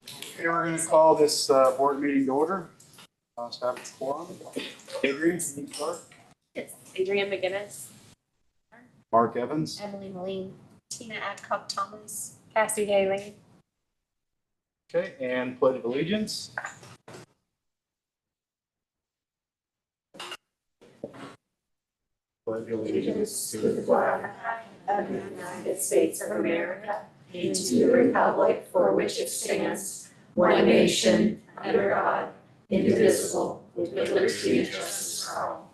Okay, we're going to call this board meeting to order. Start with quorum. Adrian, can you start? It's Adrian McGinnis, Mark Evans. Emily Moline, Tina Adcock Thomas, Cassie Haley. Okay, and pledge of allegiance. Pledge of allegiance to the flag of the United States of America and to the republic for which it stands, one nation, under God, indivisible, with liberty and justice for all.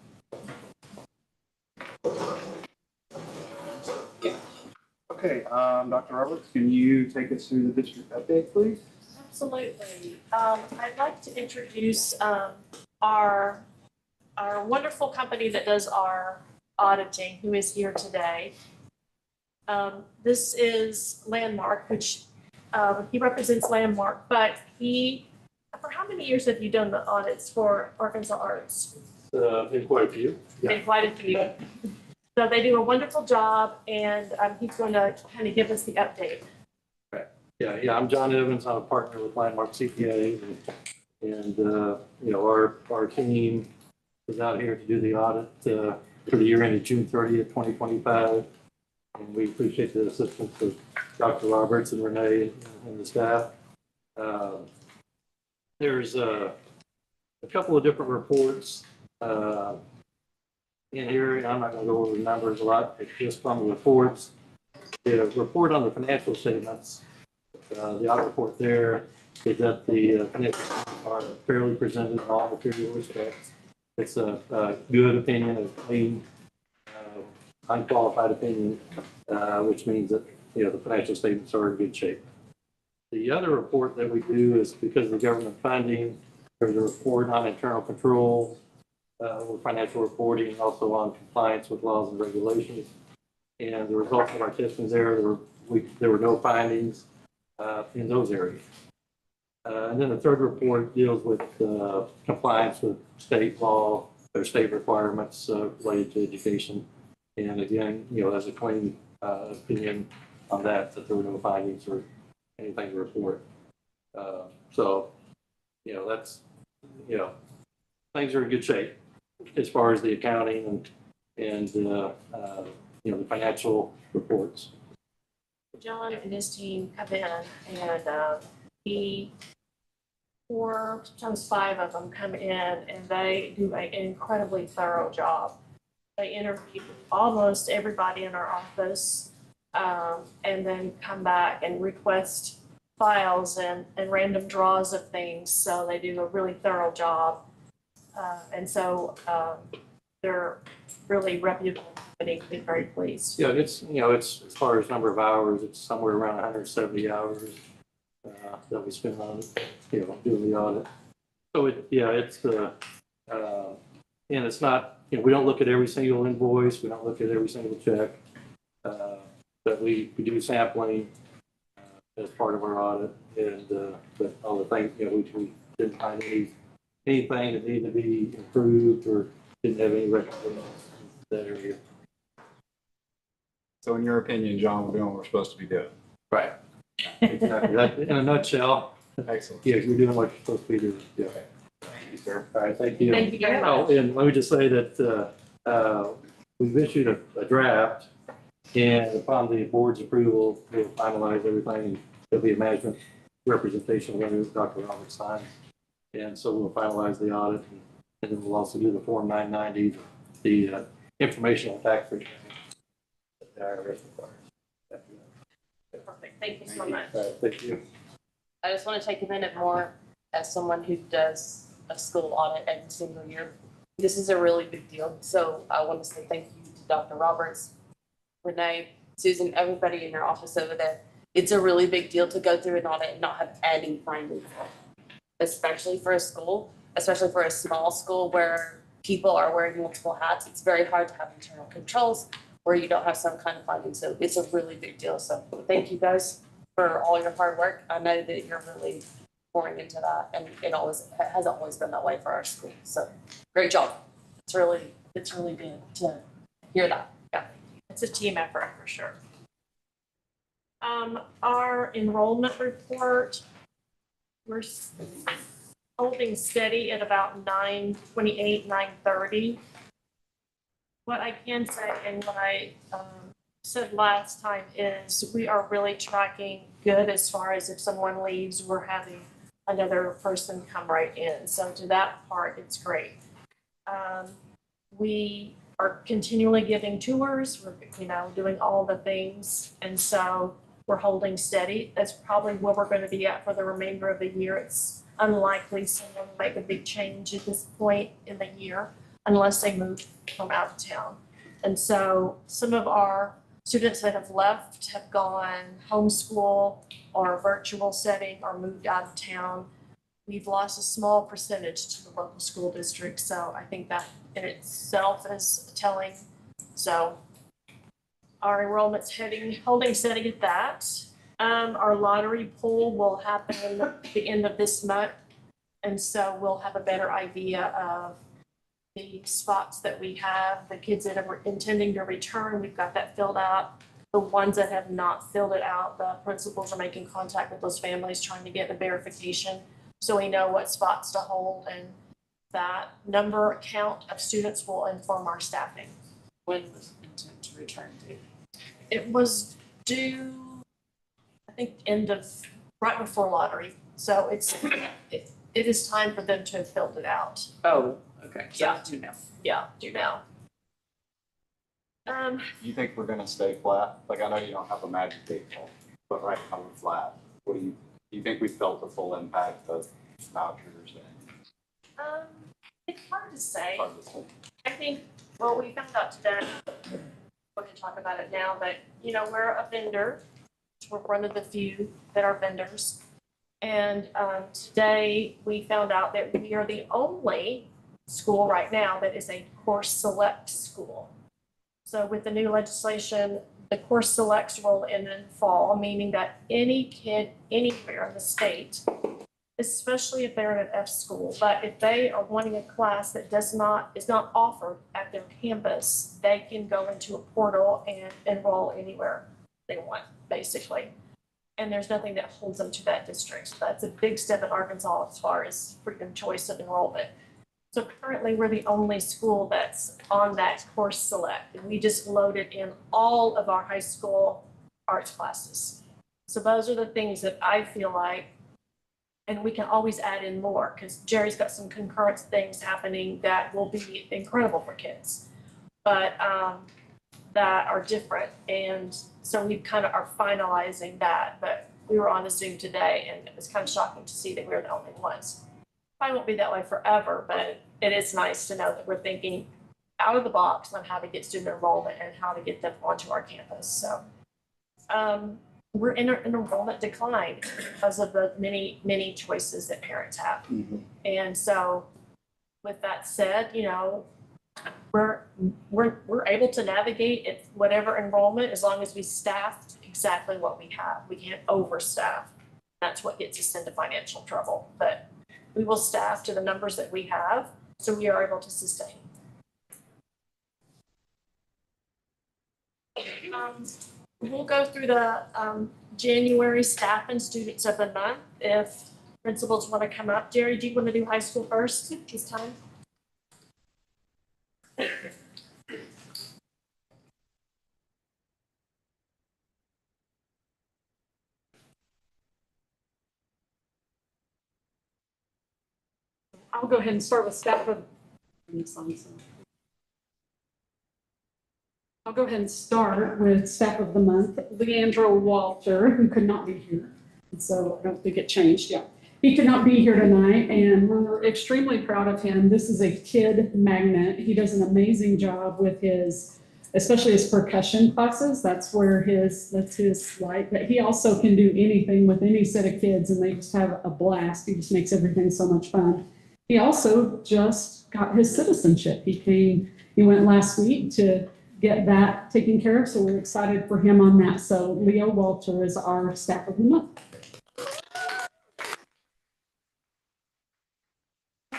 Okay, Dr. Roberts, can you take us through the district update, please? Absolutely. I'd like to introduce our wonderful company that does our auditing, who is here today. This is Landmark, which he represents Landmark, but for how many years have you done the audits for Arkansas Arts? Been quite a few. Been quite a few. So they do a wonderful job, and he's going to kind of give us the update. Yeah. I'm John Evans. I'm a partner with Landmark CPA, and our team is out here to do the audit for the year ended June 30th, 2025, and we appreciate the assistance of Dr. Roberts and Renee and the staff. There's a couple of different reports in here. I'm not going to go over the numbers a lot. It's just from the reports. The report on the financial statements. The audit report there is that the financial statements are fairly presented in all material respects. It's a good opinion, a clean, unqualified opinion, which means that the financial statements are in good shape. The other report that we do is because of the government funding. There's a report on internal control, with financial reporting, also on compliance with laws and regulations. And the results of our testing there were no findings in those areas. And then the third report deals with compliance with state law or state requirements related to education. And again, as a clean opinion on that there were no findings or anything to report. So that's, things are in good shape as far as the accounting and the financial reports. John and his team come in, and 4, sometimes 5 of them come in, and they do an incredibly thorough job. They interview almost everybody in our office, and then come back and request files and random draws of things. So they do a really thorough job. And so they're really reputable. I've been very pleased. Yeah, it's as far as number of hours, it's somewhere around 170 hours that we spend on doing the audit. So and it's not, we don't look at every single invoice, we don't look at every single check, but we do sampling as part of our audit, and but all the things, we didn't find anything that needed to be improved or didn't have any recommendations in that area. So in your opinion, John, we're doing what we're supposed to be doing. Right. Exactly. That, in a nutshell. Excellent. Yeah, you're doing what you're supposed to be doing. Yeah. Thank you, sir. All right. Thank you. Thank you very much. Oh, and let me just say that we've issued a draft, and upon the board's approval, we'll finalize everything, and there'll be a management representation when Dr. Roberts signs. And so we'll finalize the audit, and then we'll also do the Form 990, the informational tax return that the IRS requires. Perfect. Thank you so much. All right, thank you. I just want to take a minute more as someone who does a school audit every single year. This is a really big deal. So I want to say thank you to Dr. Roberts, Renee, Susan, everybody in your office over there. It's a really big deal to go through an audit and not have any findings, especially for a school, especially for a small school where people are wearing multiple hats. It's very hard to have internal controls where you don't have some kind of findings. So it's a really big deal. So thank you guys for all your hard work. I know that you're really pouring into that, and it has always been that way for our school. So great job. It's really good to hear that. Yeah. It's a team effort for sure. Our enrollment report, we're holding steady at about 9:28, 9:30. What I can say and what I said last time is we are really tracking good as far as if someone leaves, we're having another person come right in. So to that part, it's great. We are continually giving tours, we're, doing all the things. And so we're holding steady. That's probably where we're going to be at for the remainder of the year. It's unlikely someone will make a big change at this point in the year unless they move from out of town. And so some of our students that have left have gone homeschool or virtual setting or moved out of town. We've lost a small percentage to the local school district, so I think that in itself is telling. So our enrollment's holding steady at that. Our lottery pool will happen at the end of this month, and so we'll have a better idea of the spots that we have, the kids that are intending to return, we've got that filled out. The ones that have not filled it out, the principals are making contact with those families, trying to get the verification, so we know what spots to hold, and that count of students will inform our staffing. When was intent to return to? It was due, I think, right before lottery, so it is time for them to have filled it out. Oh, okay. So Yeah. do now. Yeah, due now. Do you think we're gonna stay flat? Like, I know you don't have a magic eight ball, but right now we're flat. Do you think we felt the full impact of vouchers and It's hard to say. hard to say? I think, well, we found out today, we're gonna talk about it now, but, we're a vendor. We're one of the few that are vendors. And today, we found out that we are the only school right now that is a course select school. So with the new legislation, the course selects roll in fall, meaning that any kid anywhere in the state, especially if they're in an F school, but if they are wanting a class that is not offered at their campus, they can go into a portal and enroll anywhere they want, basically. And there's nothing that holds them to that district. So that's a big step in Arkansas as far as freedom of choice of enrollment. So currently, we're the only school that's on that course select. And we just loaded in all of our high school arts classes. So those are the things that I feel like, and we can always add in more because Jerry's got some concurrent things happening that will be incredible for kids, but that are different. And so we kind of are finalizing that, but we were on a Zoom today and it was kind of shocking to see that we were the only ones. Probably won't be that way forever, but it is nice to know that we're thinking out of the box on how to get student enrollment and how to get them onto our campus. So we're in an enrollment decline because of the many choices that parents have. Mm-hmm. And so with that said, we're able to navigate it, whatever enrollment, as long as we staff exactly what we have. We can't overstaff. That's what gets us into financial trouble. But we will staff to the numbers that we have, so we are able to sustain. We'll go through the January staff and students of the month. If principals want to come up. Jerry, do you want to do high school first this time? I'll go ahead and start with staff of. I'll go ahead and start with staff of the month, Leandro Walter, who could not be here. And so I don't think it changed. Yeah, he could not be here tonight, and we're extremely proud of him. This is a kid magnet. He does an amazing job with especially his percussion classes. That's his light. But he also can do anything with any set of kids, and they just have a blast. He just makes everything so much fun. He also just got his citizenship. He went last week to get that taken care of, so we're excited for him on that. So Leo Walter is our staff of the month.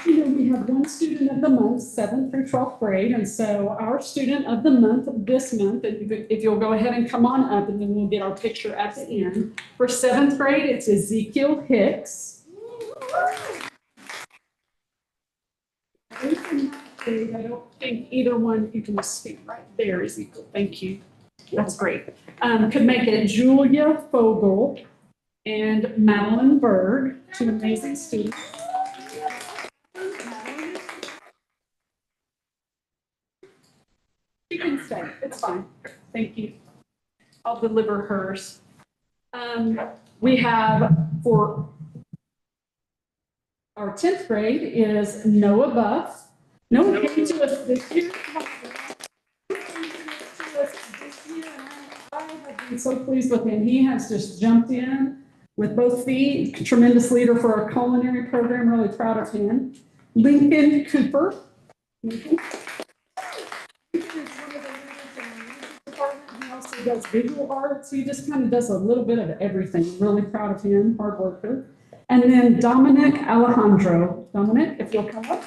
We have one student of the month, 7th through 12th grade, and so our student of the month this month, and if you'll go ahead and come on up, and then we'll get our picture at the end. For 7th grade, it's Ezekiel Hicks. I don't think either one, you can just speak right there is equal. Thank you. That's great. Could make it Julia Fogel and Madeline Berg, two amazing students. You can stay, it's fine. Thank you. I'll deliver hers. We have for our 10th grade is Noah Buff. Noah came to us this year. I have been so pleased with him. He has just jumped in with both feet. Tremendous leader for our culinary program. Really proud of him. Lincoln Cooper. Lincoln. Lincoln is one of the leaders in our music department. He also does visual arts. He just kind of does a little bit of everything. Really proud of him. Hard worker. And then Dominic Alejandro. Dominic, if you'll come up.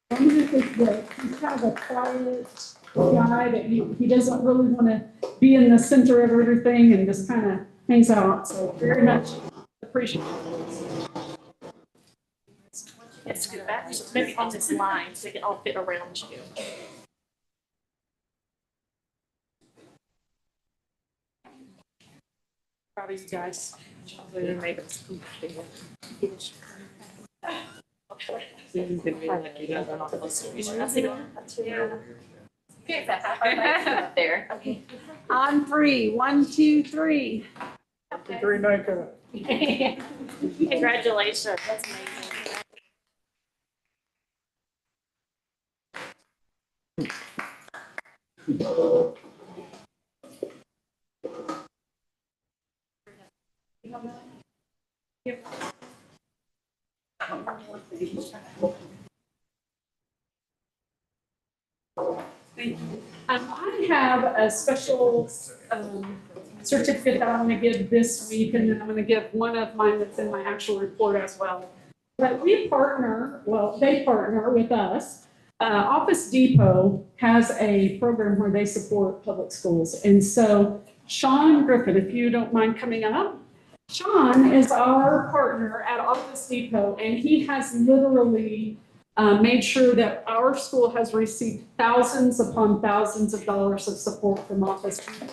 Dominic is he's kind of a quiet guy that he doesn't really want to be in the center of everything and just kind of hangs out. So very much appreciate it. Let's scoot back, so maybe on this line, so it can all fit around you. Proud of you guys. They made us There. On three. 1, 2, 3. Congratulations, that's amazing. I have a special certificate that I'm going to give this week, and then I'm going to give one of mine that's in my actual report as well. But we partner, well, they partner with us. Office Depot has a program where they support public schools. And so Sean Griffin, if you don't mind coming up, Sean is our partner at Office Depot, and he has literally made sure that our school has received thousands upon thousands of dollars of support from Office Depot.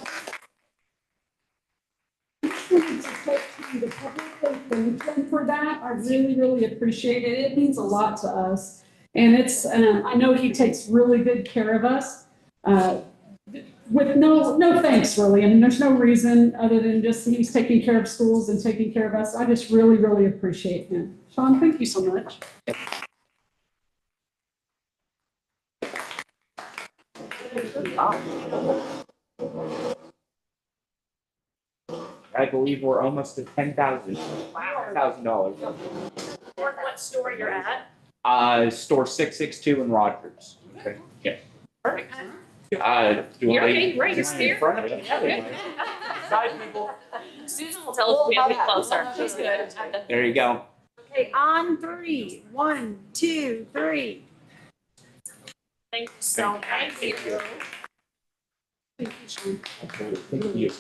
The public thank them for that. I really, really appreciate it. It means a lot to us. And it's, I know he takes really good care of us with no thanks, really. I mean, there's no reason other than just he's taking care of schools and taking care of us. I just really, really appreciate him. Sean, thank you so much. I believe we're almost at $10,000. $1,000. What store you're at? Store 662 in Rogers. Okay. Yeah. Perfect. Do You're I okay, right, you're in here. front of me? Side people. Susan will tell us we have to be closer. She's good. There you go. Okay, on 3. 1, 2, 3. Thank you so much. Thank you, Sean. Thank you.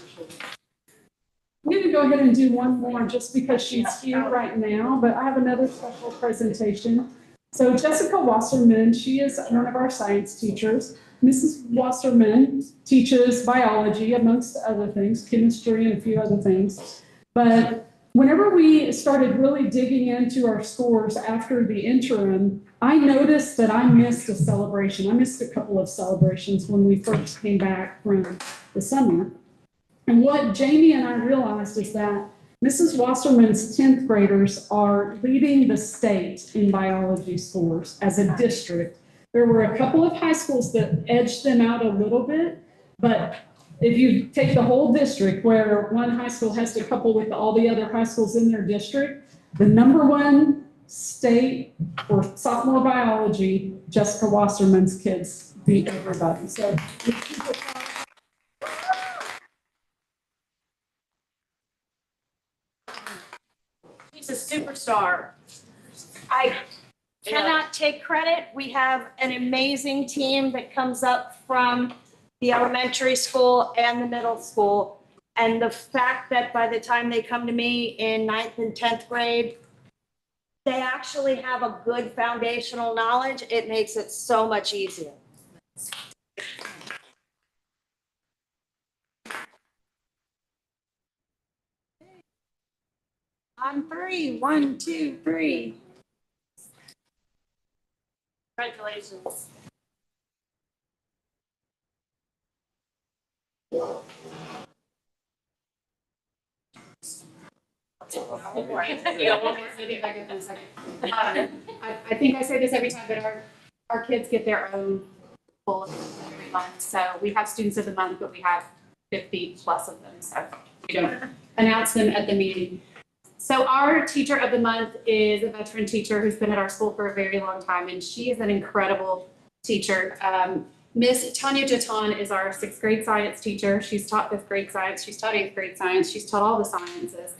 I'm going to go ahead and do one more just because she's here right now, but I have another special presentation. So Jessica Wasserman, she is one of our science teachers. Mrs. Wasserman teaches biology, amongst other things, chemistry and a few other things. But whenever we started really digging into our scores after the interim, I noticed that I missed a celebration. I missed a couple of celebrations when we first came back from the summer. And what Jamie and I realized is that Mrs. Wasserman's 10th graders are leading the state in biology scores as a district. There were a couple of high schools that edged them out a little bit, but if you take the whole district where one high school has to couple with all the other high schools in their district, the #1 state for sophomore biology, Jessica Wasserman's kids beat everybody. So She's a superstar. I cannot take credit. We have an amazing team that comes up from the elementary school and the middle school. And the fact that by the time they come to me in 9th and 10th grade, they actually have a good foundational knowledge, it makes it so much easier. On 3, 1, 2, 3. Congratulations. I think I say this every time, but our kids get their own bulletin every month. So we have students of the month, but we have 50 plus of them. So we don't announce them at the meeting. So our teacher of the month is a veteran teacher who's been at our school for a very long time, and she is an incredible teacher. Miss Tanya Jaton is our 6th grade science teacher. She's taught 5th grade science. She's taught 8th grade science. She's taught all the sciences.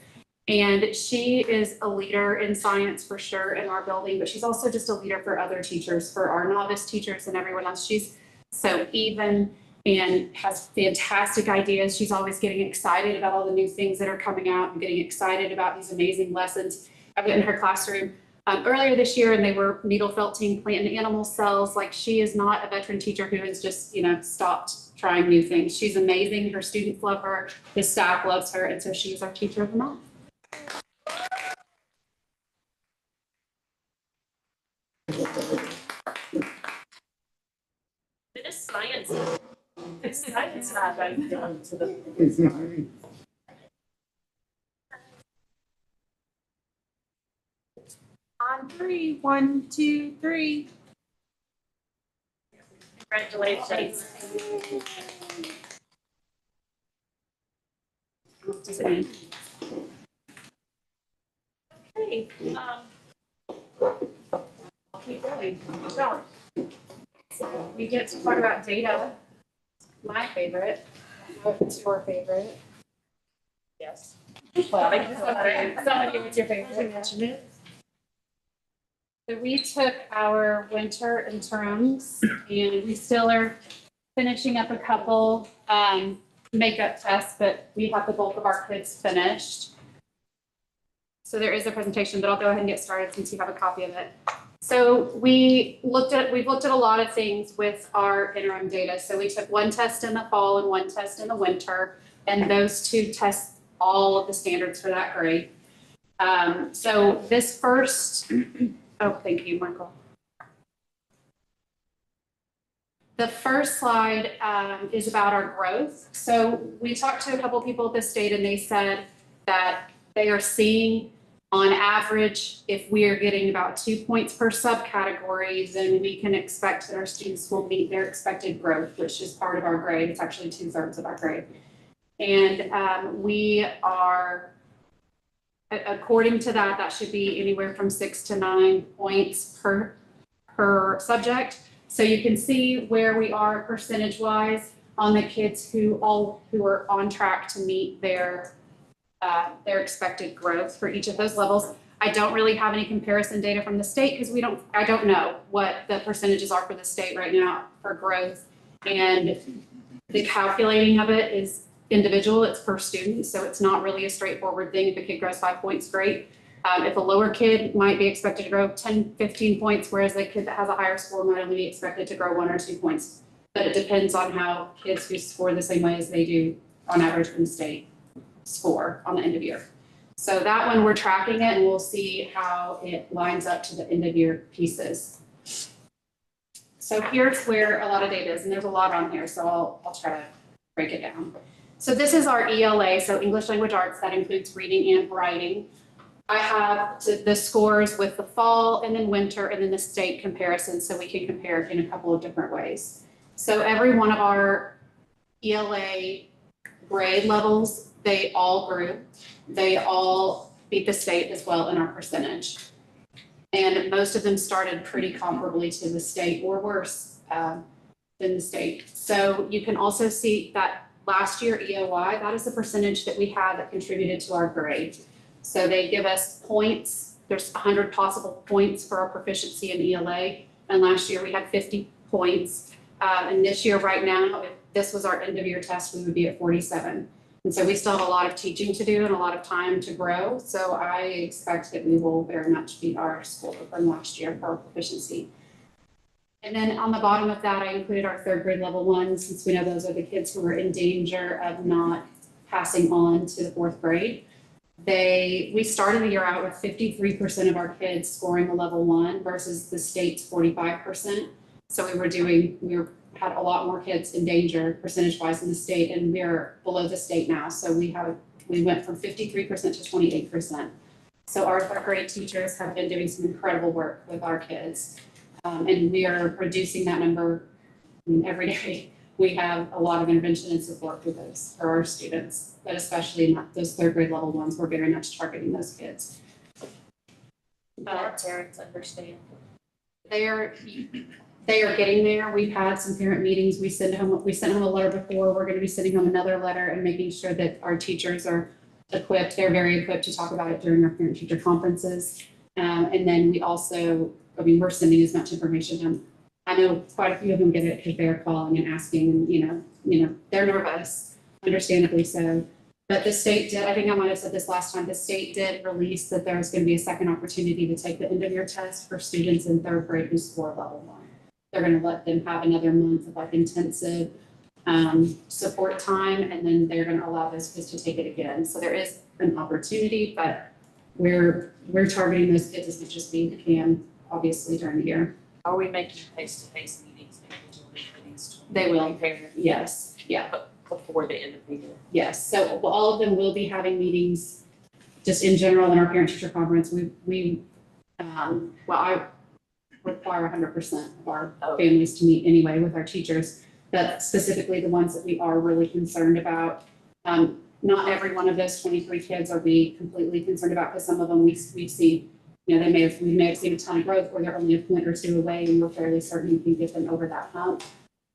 And she is a leader in science for sure in our building, but she's also just a leader for other teachers, for our novice teachers and everyone else. She's so even and has fantastic ideas. She's always getting excited about all the new things that are coming out and getting excited about these amazing lessons. I've been in her classroom earlier this year, and they were needle felting plant and animal cells. Like, she is not a veteran teacher who has just, stopped trying new things. She's amazing. Her students love her. The staff loves her. And so she's our teacher of the month. It is science. It's science lab I've done to the. On 3, 1, 2, 3. Congratulations. Okay, I'll keep going. So we get to talk about data. My favorite. What's your favorite? Yes. Well, somebody, what's your favorite? So we took our winter interims, and we still are finishing up a couple makeup tests, but we have the bulk of our kids finished. So there is a presentation, but I'll go ahead and get started since you have a copy of it. So we've looked at a lot of things with our interim data. So we took one test in the fall and one test in the winter, and those two test all of the standards for that grade. So this first, oh, thank you, Michael. The first slide is about our growth. So we talked to a couple of people at the state, and they said that they are seeing, on average, if we are getting about 2 points per subcategory, then we can expect that our students will meet their expected growth, which is part of our grade. It's actually 2/3 of our grade. And we are, according to that, that should be anywhere from 6 to 9 points per subject. So you can see where we are percentage-wise on the kids who are on track to meet their expected growth for each of those levels. I don't really have any comparison data from the state because I don't know what the percentages are for the state right now for growth. And the calculating of it is individual, it's per student, so it's not really a straightforward thing. If a kid grows 5 points, great. If a lower kid might be expected to grow 10, 15 points, whereas a kid that has a higher score might only be expected to grow 1 or 2 points. But it depends on how kids who score the same way as they do on average from the state score on the end of year. So that one, we're tracking it, and we'll see how it lines up to the end of year pieces. So here's where a lot of data is, and there's a lot on here, so I'll try to break it down. So this is our ELA, so English Language Arts, that includes reading and writing. I have the scores with the fall and then winter and then the state comparison, so we can compare it in a couple of different ways. So every one of our ELA grade levels, they all grew. They all beat the state as well in our percentage. And most of them started pretty comparably to the state or worse than the state. So you can also see that last year EOI, that is the percentage that we had that contributed to our grade. So they give us points. There's 100 possible points for our proficiency in ELA. And last year we had 50 points. And this year right now, if this was our end of year test, we would be at 47. And so we still have a lot of teaching to do and a lot of time to grow. So I expect that we will very much beat our score from last year for our proficiency. And then on the bottom of that, I included our third grade level ones, since we know those are the kids who are in danger of not passing on to the fourth grade. We started the year out with 53% of our kids scoring a level 1 versus the state's 45%. So we had a lot more kids in danger percentage wise in the state, and we're below the state now. So we went from 53% to 28%. So our third grade teachers have been doing some incredible work with our kids. And we are reducing that number. I mean, every day. We have a lot of intervention and support for our students, but especially in those third grade level ones, we're very much targeting those kids. Our parents understand. They are getting there. We've had some parent meetings. We sent home a letter before. We're going to be sending home another letter and making sure that our teachers are equipped. They're very equipped to talk about it during our parent teacher conferences. And then we also, we're sending as much information home. I know quite a few of them get it because they're calling and asking, and you know, they're nervous, understandably so. But the state did, I think I might have said this last time, the state did release that there's going to be a second opportunity to take the end of year test for students in third grade who score level 1. They're going to let them have another month of like intensive support time, and then they're going to allow those kids to take it again. So there is an opportunity, but we're targeting those kids as much as we can, obviously, during the year. Are we making face-to-face meetings, individual meetings? They will. Parents Yes, yeah, before the end of the year. yes. So all of them will be having meetings just in general in our parent teacher conference. I require 100% of our families to meet anyway with our teachers, but specifically the ones that we are really concerned about. Not every one of those 23 kids are we completely concerned about, because some of them we've seen, you know, we may have seen a ton of growth where they're only a point or two away, and we're fairly certain we can get them over that hump.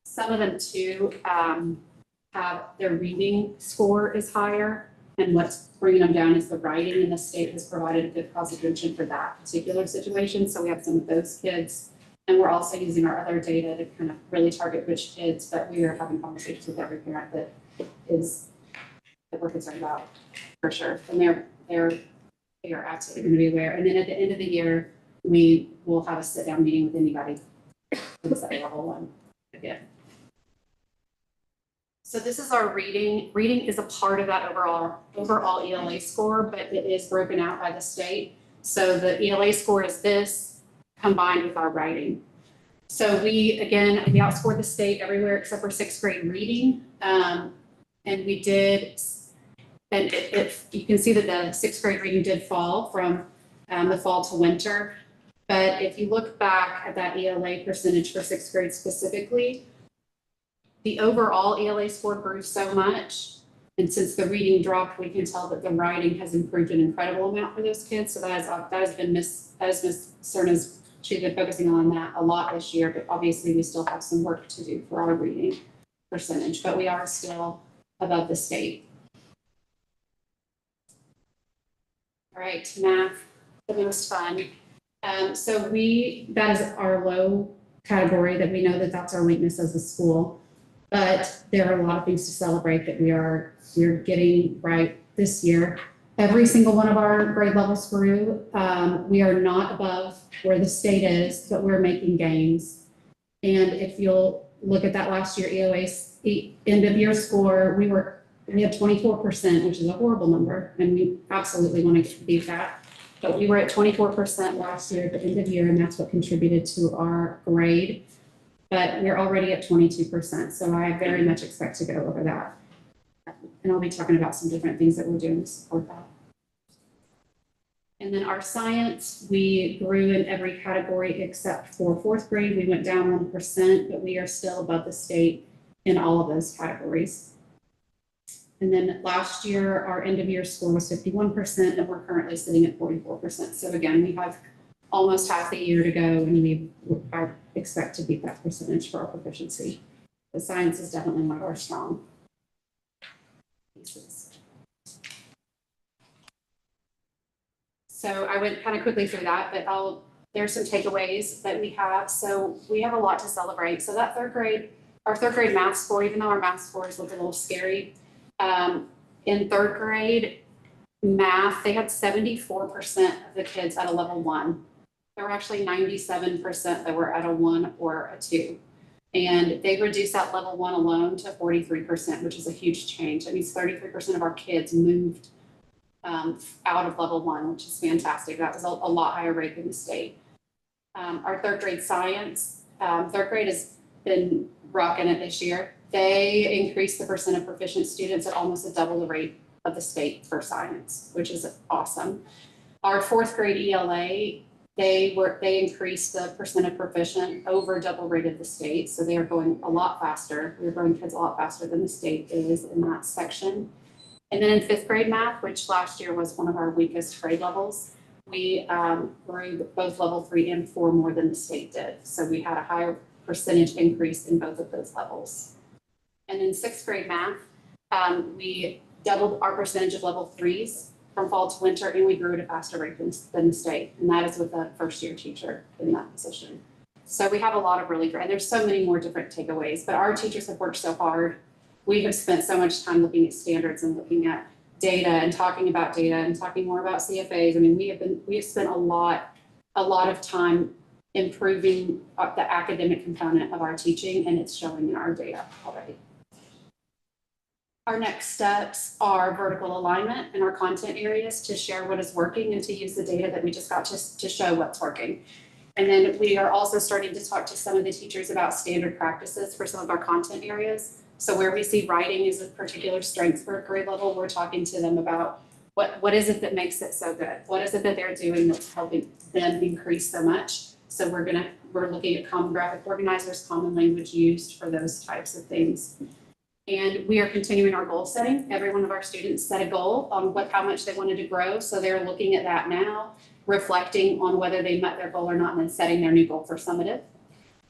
Some of them too have their reading score is higher, and what's bringing them down is the writing, and the state has provided a good cause attention for that particular situation. So we have some of those kids, and we're also using our other data to kind of really target which kids, but we are having conversations with every parent that we're concerned about, for sure. And they are absolutely going to be aware. And then at the end of the year, we will have a sit-down meeting with anybody who's at level 1 again. So this is our reading. Reading is a part of that overall ELA score, but it is broken out by the state. So the ELA score is this combined with our writing. So we outscored the state everywhere except for 6th grade reading. And we did, and you can see that the 6th grade reading did fall from the fall to winter. But if you look back at that ELA percentage for 6th grade specifically, the overall ELA score grew so much. And since the reading dropped, we can tell that the writing has improved an incredible amount for those kids. So that has been Miss Cerna's, she's been focusing on that a lot this year, but obviously we still have some work to do for our reading percentage, but we are still above the state. All right, math, the most fun. So that is our low category, that we know that that's our weakness as a school. But there are a lot of things to celebrate that we're getting right this year. Every single one of our grade levels grew. We are not above where the state is, but we're making gains. And if you'll look at that last year EOA's end of year score, we had 24%, which is a horrible number, and we absolutely want to beat that. But we were at 24% last year at the end of year, and that's what contributed to our grade. But we're already at 22%, so I very much expect to go over that. And I'll be talking about some different things that we're doing to support that. And then our science, we grew in every category except for 4th grade. We went down 1%, but we are still above the state in all of those categories. And then last year, our end of year score was 51%, and we're currently sitting at 44%. So again, we have almost half the year to go, and I expect to beat that percentage for our proficiency. The science is definitely one of our strong pieces. So I went kind of quickly through that, but there's some takeaways that we have. So we have a lot to celebrate. So that our third grade math score, even though our math scores look a little scary, In third grade math, they had 74% of the kids at a level 1. There were actually 97% that were at a 1 or a 2. And they reduced that level 1 alone to 43%, which is a huge change. That means 33% of our kids moved out of level 1, which is fantastic. That was a lot higher rate than the state. Our third grade science, third grade has been rocking it this year. They increased the percent of proficient students at almost a double the rate of the state for science, which is awesome. Our fourth grade ELA, they increased the percent of proficient over double rate of the state. So they are going a lot faster. We're growing kids a lot faster than the state is in that section. And then in fifth grade math, which last year was one of our weakest grade levels, we grew both level 3 and 4 more than the state did. So we had a higher percentage increase in both of those levels. And in sixth grade math, we doubled our percentage of level 3s from fall to winter, and we grew at a faster rate than the state. And that is with a first year teacher in that position. So we have a lot of really great, and there's so many more different takeaways, but our teachers have worked so hard. We have spent so much time looking at standards and looking at data and talking about data and talking more about CFAs. I mean, we have spent a lot of time improving the academic component of our teaching, and it's showing in our data already. Our next steps are vertical alignment in our content areas to share what is working and to use the data that we just got to show what's working. And then we are also starting to talk to some of the teachers about standard practices for some of our content areas. So where we see writing is a particular strength for a grade level, we're talking to them about what is it that makes it so good? What is it that they're doing that's helping them increase so much? So we're looking at common graphic organizers, common language used for those types of things. And we are continuing our goal setting. Every one of our students set a goal on how much they wanted to grow. So they're looking at that now, reflecting on whether they met their goal or not, and then setting their new goal for summative.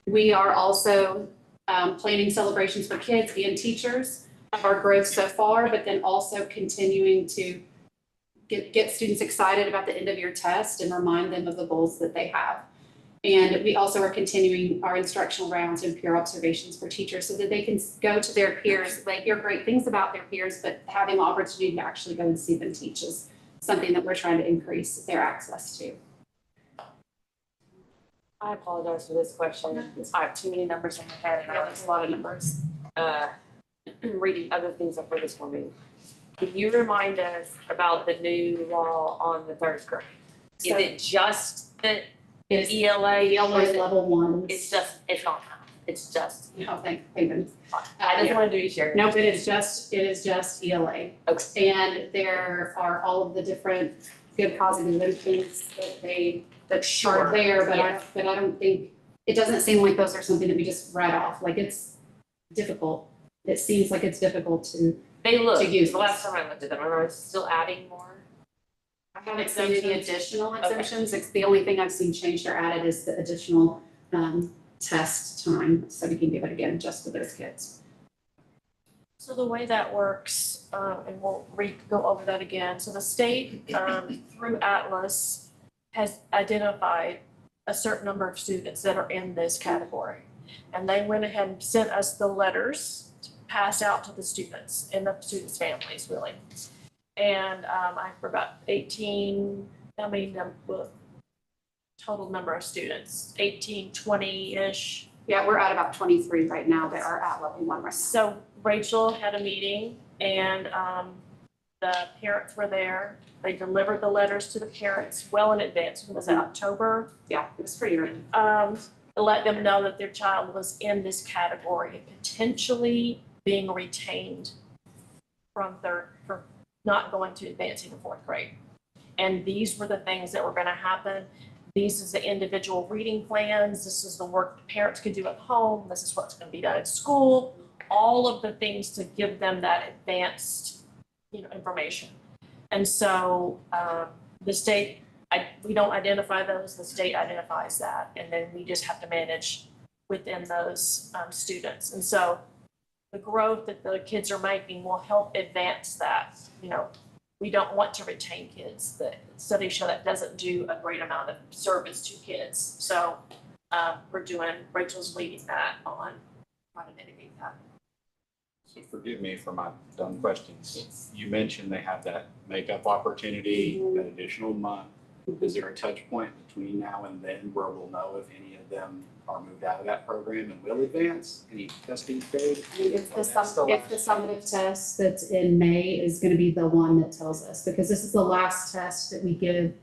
We are also planning celebrations for kids and teachers of our growth so far, but then also continuing to get students excited about the end of year test and remind them of the goals that they have. And we also are continuing our instructional rounds and peer observations for teachers so that they can go to their peers. They hear great things about their peers, but having the opportunity to actually go and see them teach is something that we're trying to increase their access to. I apologize for this question. I have too many numbers in my head and I have a lot of numbers. Reading other things up for this morning. Can you remind us about the new law on the third grade? Is it just the ELA? ELA is level 1. It's not math. It's just. Oh, thank goodness. I just wanted to be sure. Nope, it is just ELA. Okay. And there are all of the different good positive things that are there, but I don't think, it doesn't seem like those are something that we just write off. Like it's difficult. It seems like it's difficult to use. The last time I looked at them, are they still adding more? I haven't seen any additional exemptions. It's the only thing I've seen changed or added is the additional test time, so we can give it again just for those kids. So the way that works, and we'll go over that again. So the state, through Atlas, has identified a certain number of students that are in this category. And they went ahead and sent us the letters to pass out to the students and the students' families, really. And for about 18, total number of students, 18, 20-ish. Yeah, we're at about 23 right now that are at level 1 right now. So Rachel had a meeting and the parents were there. They delivered the letters to the parents well in advance. It was in October. Yeah, it was pretty early. To let them know that their child was in this category, potentially being retained from not going to advancing to fourth grade. And these were the things that were going to happen. These is the individual reading plans. This is the work the parents could do at home. This is what's going to be done at school. All of the things to give them that advanced, information. And so the state, we don't identify those. The state identifies that, and then we just have to manage within those students. And so the growth that the kids are making will help advance that. We don't want to retain kids. The studies show that doesn't do a great amount of service to kids. So Rachel's leading that on trying to mitigate that. So forgive me for my dumb questions. You mentioned they have that makeup opportunity, that additional month. Is there a touch point between now and then where we'll know if any of them are moved out of that program and will advance? Any testing period? I mean, it's the summative test that's in May is gonna be the one that tells us, because this is the last test that we give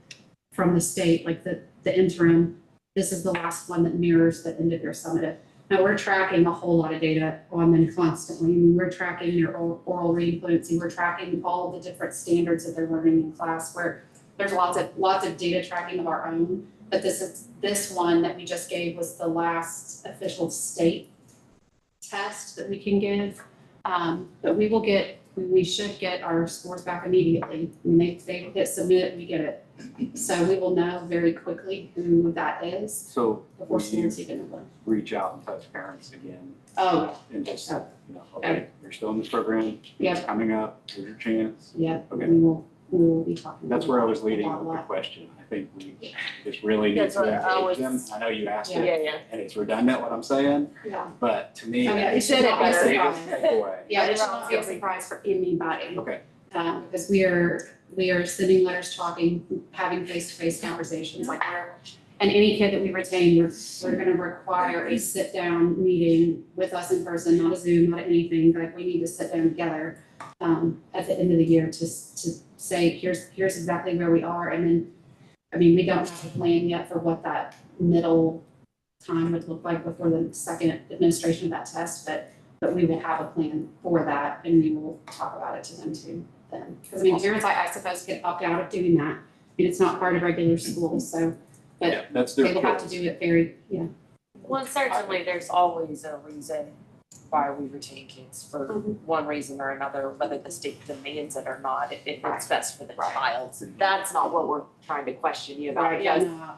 from the state, like the interim. This is the last one that mirrors the end of their summative. Now, we're tracking a whole lot of data on them constantly. I mean, we're tracking their oral reading fluency, we're tracking all the different standards that they're learning in class, where there's lots of data tracking of our own. But this one that we just gave was the last official state test that we can give. But we should get our scores back immediately. When they hit submit, we get it. So we will know very quickly who that is So before will you schools even know. reach out and touch parents again Oh, and just, Oh. okay, you're still in this program, yeah, it's coming up, here's your chance. yeah, Okay. we will be talking. That's where I was a leading lot, with the lot. question. I think we just really need That's to what I engage them. was- I know you asked Yeah. it, Yeah. and it's redundant what I'm saying, Yeah, but to me, I mean, that's it should not be a the biggest surprise. takeaway. Yeah, I it did should not not be a feel- surprise for anybody. Okay, Because we are sending letters, talking, having face-to-face conversations, like and any kid that we retain, we're gonna require a sit-down meeting with us in person, not a Zoom, not anything, like we need to sit down together at the end of the year to say, here's exactly where we are, and then, I mean, we don't have a plan yet for what that middle time would look like before the second administration of that test, but we will have a plan for that, and we will talk about it to them too then. Because I mean, parents, I suppose, can opt out of doing that. I mean, it's not part of regular school, so, but yeah, that's their they will have to choice. do it very, yeah. Well, certainly, there's always a reason why we retain kids for one reason or another, whether the state demands it or not, if it's best for the child. So that's not what we're trying to question you about, Yeah, because no,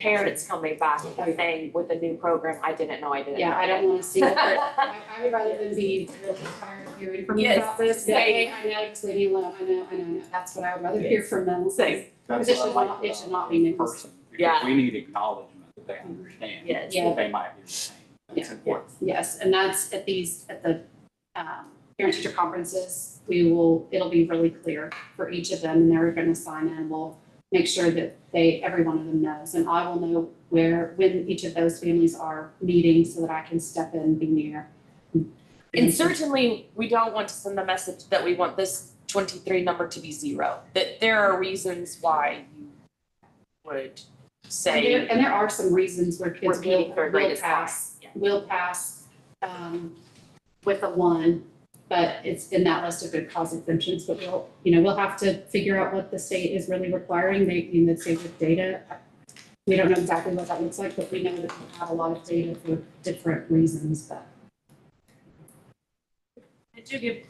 parents coming back and saying with a new program, I didn't know. yeah, I don't wanna see it, but I would rather than be really tired of hearing from you Yes, about this. same. Hey, I know, just leave me alone, I know, that's what I would rather hear from them. Same. That's It what I should like not- it about should not be news. person, because Yeah. we need acknowledgement that they understand. Yes. Yeah. That they might be the same. That's Yeah. important. Yes, and that's at the parent-teacher conferences, it'll be really clear for each of them, and they're gonna sign in, we'll make sure that every one of them knows, and I will know when each of those families are meeting so that I can step in and be near. And certainly, we don't want to send the message that we want this 23 number to be 0. That there are reasons why you would say. And there are some reasons where kids Repeating third grade is fine. Yeah. will pass with a 1, but it's in that list of good cause exemptions, but we'll have to figure out what the state is really requiring, the state with data. We don't know exactly what that looks like, but we know that we have a lot of data for different reasons, but. I do give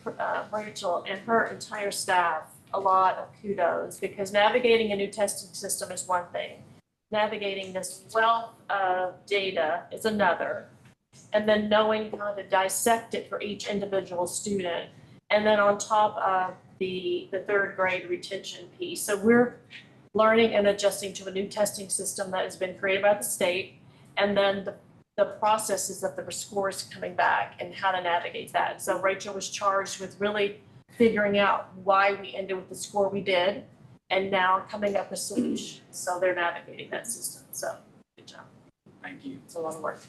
Rachel and her entire staff a lot of kudos, because navigating a new testing system is one thing. Navigating this wealth of data is another. And then knowing how to dissect it for each individual student. And then on top of the third grade retention piece. So we're learning and adjusting to a new testing system that has been created by the state. And then the processes of the scores coming back and how to navigate that. So Rachel was charged with really figuring out why we ended with the score we did, and now coming up with solutions. So they're navigating that system. So good job. Thank you. It's a lot of work.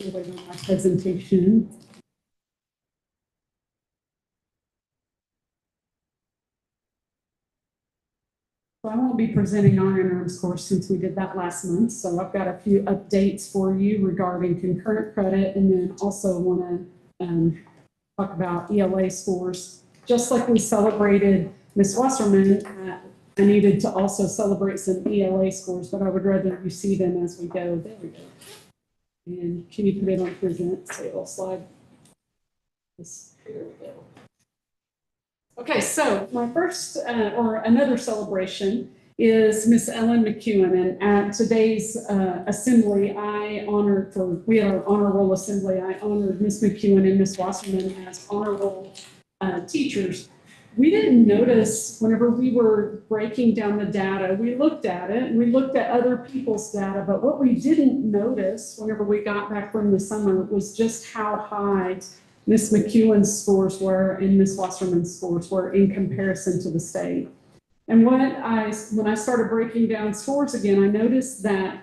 My presentation. So I won't be presenting our interim score since we did that last month. So I've got a few updates for you regarding concurrent credit, and then also want to talk about ELA scores. Just like we celebrated Ms. Wasserman, I needed to also celebrate some ELA scores, but I would rather you see them as we go. There we go. And can you put it on present, so it'll slide? Here we go. Okay, so my first, or another celebration is Miss Ellen McEwen. And at today's assembly, we had our honor roll assembly. I honored Miss McEwen and Miss Wasserman as honor roll teachers. we didn't notice whenever we were breaking down the data, we looked at it and we looked at other people's data, but what we didn't notice whenever we got back from the summer was just how high Miss McEwen's scores were and Miss Wasserman's scores were in comparison to the state. And when I started breaking down scores again, I noticed that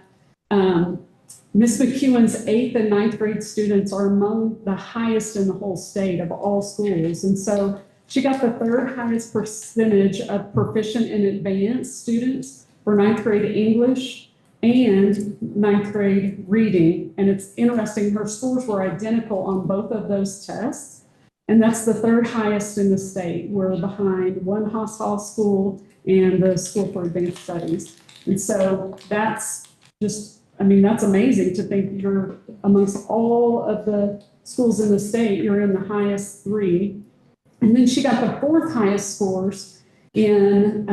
Miss McEwen's 8th and 9th grade students are among the highest in the whole state of all schools. And so she got the 3rd highest percentage of proficient and advanced students for 9th grade English and 9th grade reading. And it's interesting, her scores were identical on both of those tests. And that's the 3rd highest in the state. We're behind one Hall school and the School for Advanced Studies. And so that's just, I mean, that's amazing to think you're amongst all of the schools in the state, you're in the highest 3. And then she got the 4th highest scores in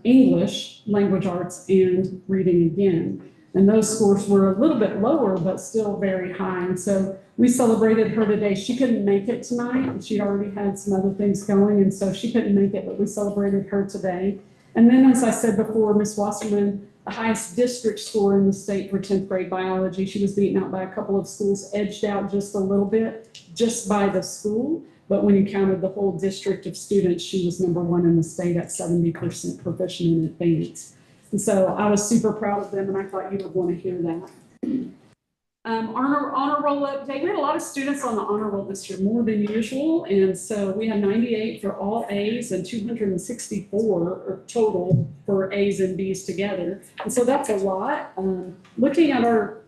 English, language arts, and reading again. And those scores were a little bit lower, but still very high. And so we celebrated her today. She couldn't make it tonight. She'd already had some other things going, and so she couldn't make it, but we celebrated her today. And then, as I said before, Miss Wasserman, the highest district score in the state for 10th grade biology. She was beaten out by a couple of schools, edged out just a little bit, just by the school. But when you counted the whole district of students, she was number 1 in the state at 70% proficient in advanced. And so I was super proud of them, and I thought you would want to hear that. Honor roll update. We had a lot of students on the honor roll this year, more than usual. And so we had 98 for all A's and 264 total for A's and B's together. And so that's a lot. Looking at our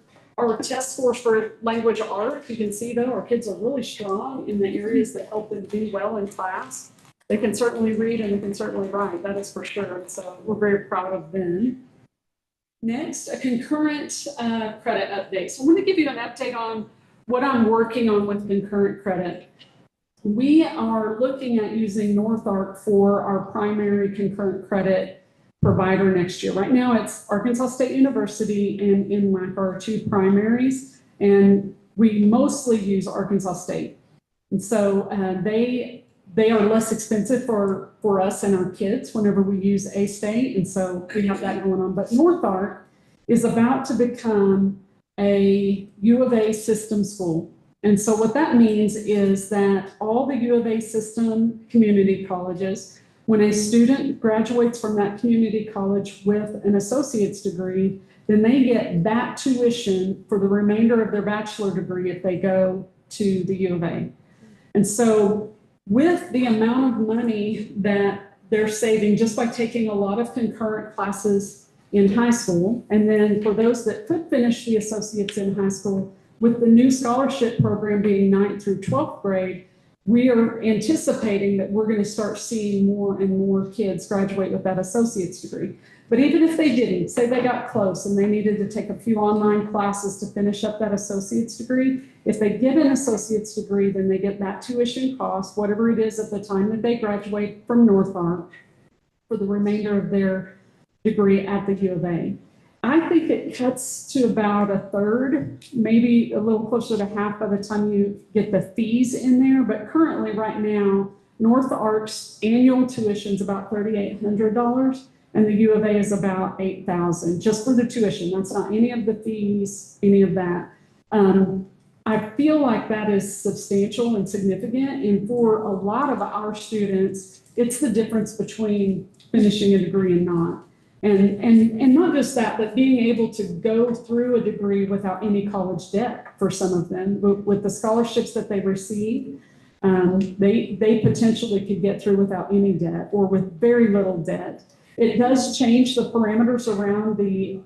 test scores for language art, you can see though, our kids are really strong in the areas that help them do well in class. They can certainly read and they can certainly write, that is for sure. And so we're very proud of them. Next, a concurrent credit update. So I want to give you an update on what I'm working on with concurrent credit. We are looking at using NorthArc for our primary concurrent credit provider next year. Right now it's Arkansas State University and NWAC are our 2 primaries, and we mostly use Arkansas State. And so they are less expensive for us and our kids whenever we use A-State, and so we have that going on. But NorthArc is about to become a U of A system school. And so what that means is that all the U of A system community colleges, when a student graduates from that community college with an associate's degree, then they get that tuition for the remainder of their bachelor degree if they go to the U of A. And so with the amount of money that they're saving just by taking a lot of concurrent classes in high school, and then for those that could finish the associates in high school, with the new scholarship program being 9th through 12th grade, we are anticipating that we're going to start seeing more and more kids graduate with that associate's degree. But even if they didn't, say they got close and they needed to take a few online classes to finish up that associate's degree, if they get an associate's degree, then they get that tuition cost, whatever it is at the time that they graduate from NorthArc, for the remainder of their degree at the U of A. I think it cuts to about a third, maybe a little closer to half by the time you get the fees in there. But currently, right now, NorthArc's annual tuition is about $3,800, and the U of A is about $8,000 just for the tuition. That's not any of the fees, any of that. I feel like that is substantial and significant, and for a lot of our students, it's the difference between finishing a degree and not. And not just that, but being able to go through a degree without any college debt for some of them. With the scholarships that they receive, they potentially could get through without any debt or with very little debt. It does change the parameters around the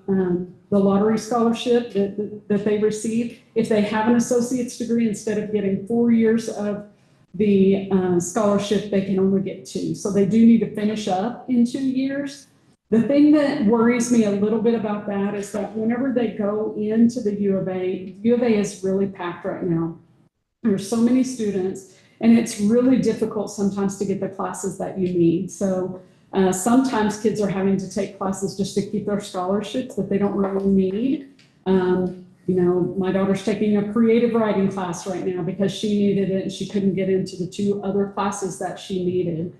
lottery scholarship that they receive. If they have an associate's degree, instead of getting 4 years of the scholarship, they can only get 2. So they do need to finish up in 2 years. The thing that worries me a little bit about that is that whenever they go into the U of A is really packed right now. There's so many students, and it's really difficult sometimes to get the classes that you need. So sometimes kids are having to take classes just to keep their scholarships that they don't really need. My daughter's taking a creative writing class right now because she needed it and she couldn't get into the 2 other classes that she needed.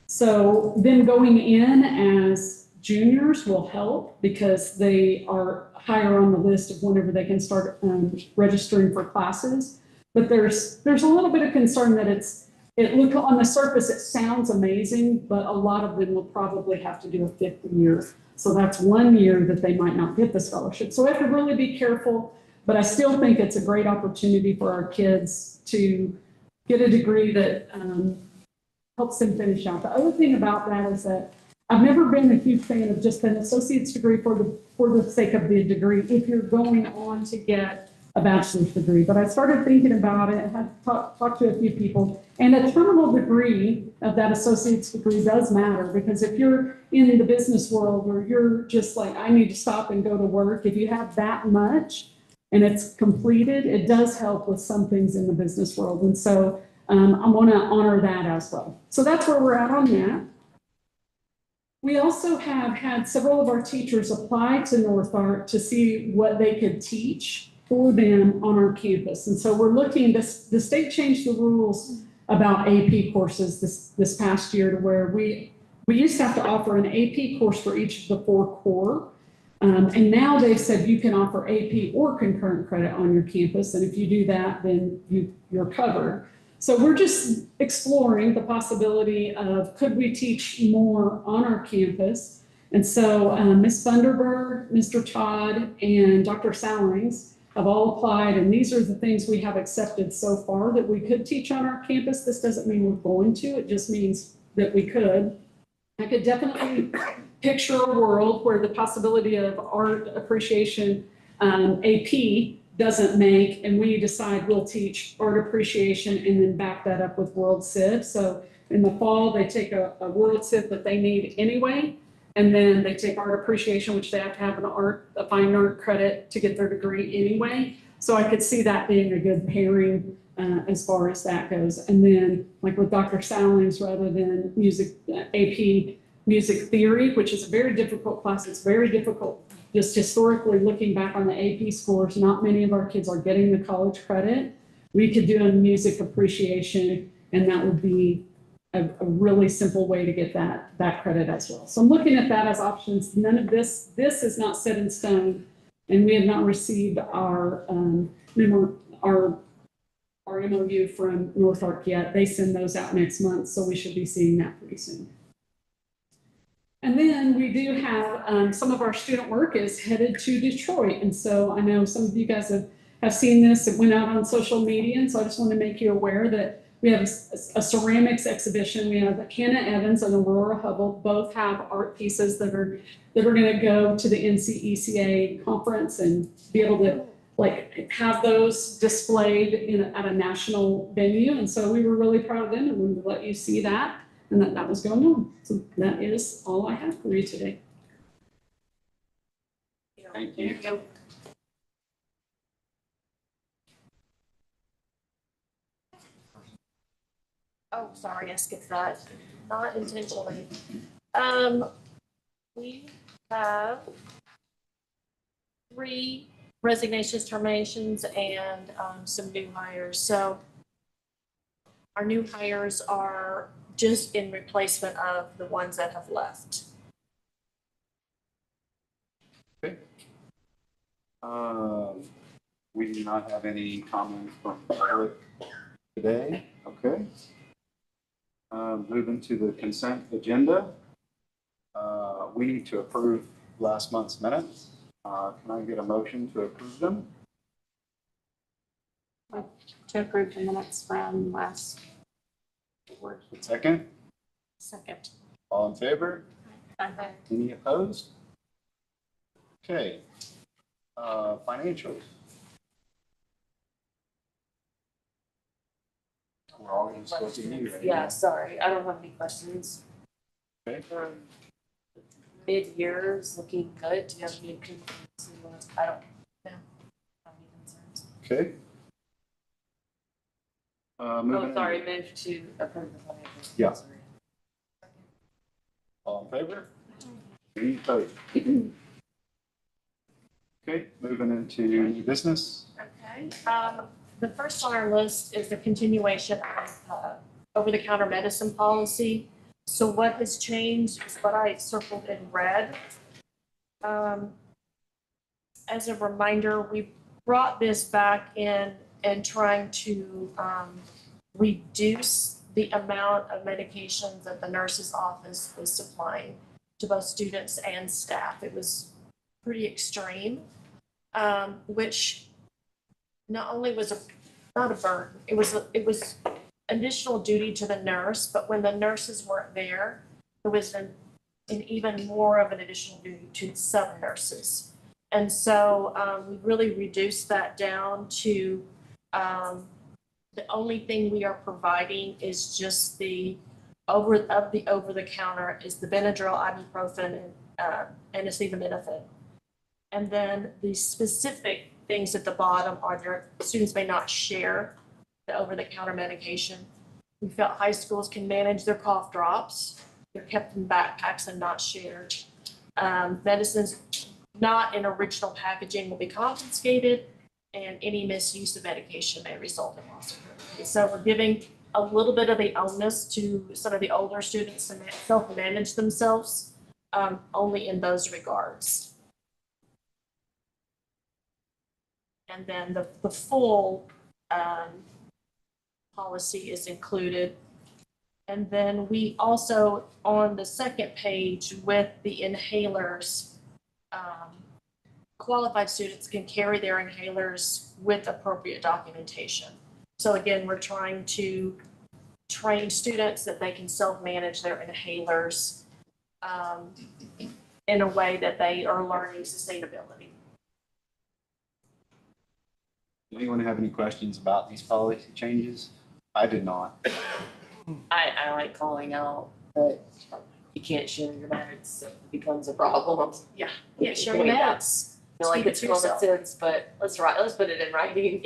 So them going in as juniors will help because they are higher on the list of whenever they can start registering for classes. But there's a little bit of concern that it look on the surface, it sounds amazing, but a lot of them will probably have to do a fifth year. So that's 1 year that they might not get the scholarship. So we have to really be careful, but I still think it's a great opportunity for our kids to get a degree that helps them finish out. The other thing about that is that I've never been a huge fan of just an associate's degree for the sake of the degree if you're going on to get a bachelor's degree. But I started thinking about it and had talked to a few people, and a terminal degree of that associate's degree does matter, because if you're in the business world where you're just like, I need to stop and go to work, if you have that much and it's completed, it does help with some things in the business world. And so I want to honor that as well. So that's where we're at on that. We also have had several of our teachers apply to North Ark to see what they could teach for them on our campus. And so we're looking, the state changed the rules about AP courses this past year to where we used to have to offer an AP course for each of the 4 core. And now they've said you can offer AP or concurrent credit on your campus. And if you do that, then you're covered. So we're just exploring the possibility of, could we teach more on our campus? And so Ms. Thunderbird, Mr. Todd, and Dr. Salings have all applied, and these are the things we have accepted so far that we could teach on our campus. This doesn't mean we're going to, it just means that we could. I could definitely picture a world where the possibility of art appreciation AP doesn't make, and we decide we'll teach art appreciation and then back that up with World Civ. So in the fall, they take a World Civ that they need anyway, and then they take art appreciation, which they have to have a fine art credit to get their degree anyway. So I could see that being a good pairing as far as that goes. And then like with Dr. Salings, rather than music AP music theory, which is a very difficult class, it's very difficult. Just historically looking back on the AP scores, not many of our kids are getting the college credit. We could do a music appreciation, and that would be a really simple way to get that credit as well. So I'm looking at that as options. None of this is not set in stone, and we have not received our MOU from North Ark yet. They send those out next month, so we should be seeing that pretty soon. And then we do have some of our student work is headed to Detroit. And so I know some of you guys have seen this. It went out on social media. And so I just want to make you aware that we have a ceramics exhibition. We have Hannah Evans and Aurora Hubble both have art pieces that are going to go to the NCECA conference and be able to like have those displayed at a national venue. And so we were really proud of them, and we would let you see that. And that was going on. So that is all I have for you today. Thank you. Oh, sorry, I skipped that. Not intentionally. We have 3 resignations, terminations, and some new hires. So our new hires are just in replacement of the ones that have left. Okay. We do not have any comments from the public today. Okay. Moving to the consent agenda. We need to approve last month's minutes. Can I get a motion to approve them? To approve the minutes from last board. Second. Second. All in favor? Okay. Any opposed? Okay. Financials. We're all going to supposed to be ready. Yeah, sorry, I don't have any questions. Okay. Mid-year is looking good. Do you have any concerns? I don't have any concerns. Okay. Oh, sorry, move to approve the financials. Yeah. Sorry. All in favor? Any opposed? Okay, moving into new business. Okay. The first on our list is the continuation of over-the-counter medicine policy. So what has changed is what I circled in red. As a reminder, we brought this back in and trying to reduce the amount of medications that the nurse's office was supplying to both students and staff. It was pretty extreme, which not only was not a burden, it was additional duty to the nurse, but when the nurses weren't there, it was an even more of an additional duty to the sub-nurses. And so we really reduced that down to the only thing we are providing is just the over-the-counter is the Benadryl, ibuprofen, and acetaminophen. And then the specific things at the bottom are their students may not share the over-the-counter medication. We felt high schools can manage their cough drops. They're kept in backpacks and not shared. Medicines not in original packaging will be confiscated, and any misuse of medication may result in loss of privilege. So we're giving a little bit of the onus to some of the older students to self-manage themselves, only in those regards. And then the full policy is included. And then we also, on the second page with the inhalers, qualified students can carry their inhalers with appropriate documentation. So again, we're trying to train students that they can self-manage their inhalers in a way that they are learning sustainability. Does anyone have any questions about these policy changes? I did not. I like calling out that you can't share your meds, so it becomes a problem. Yeah, share your Wait, meds. I feel like Keep it it's to common yourself. sense, but let's put it in writing.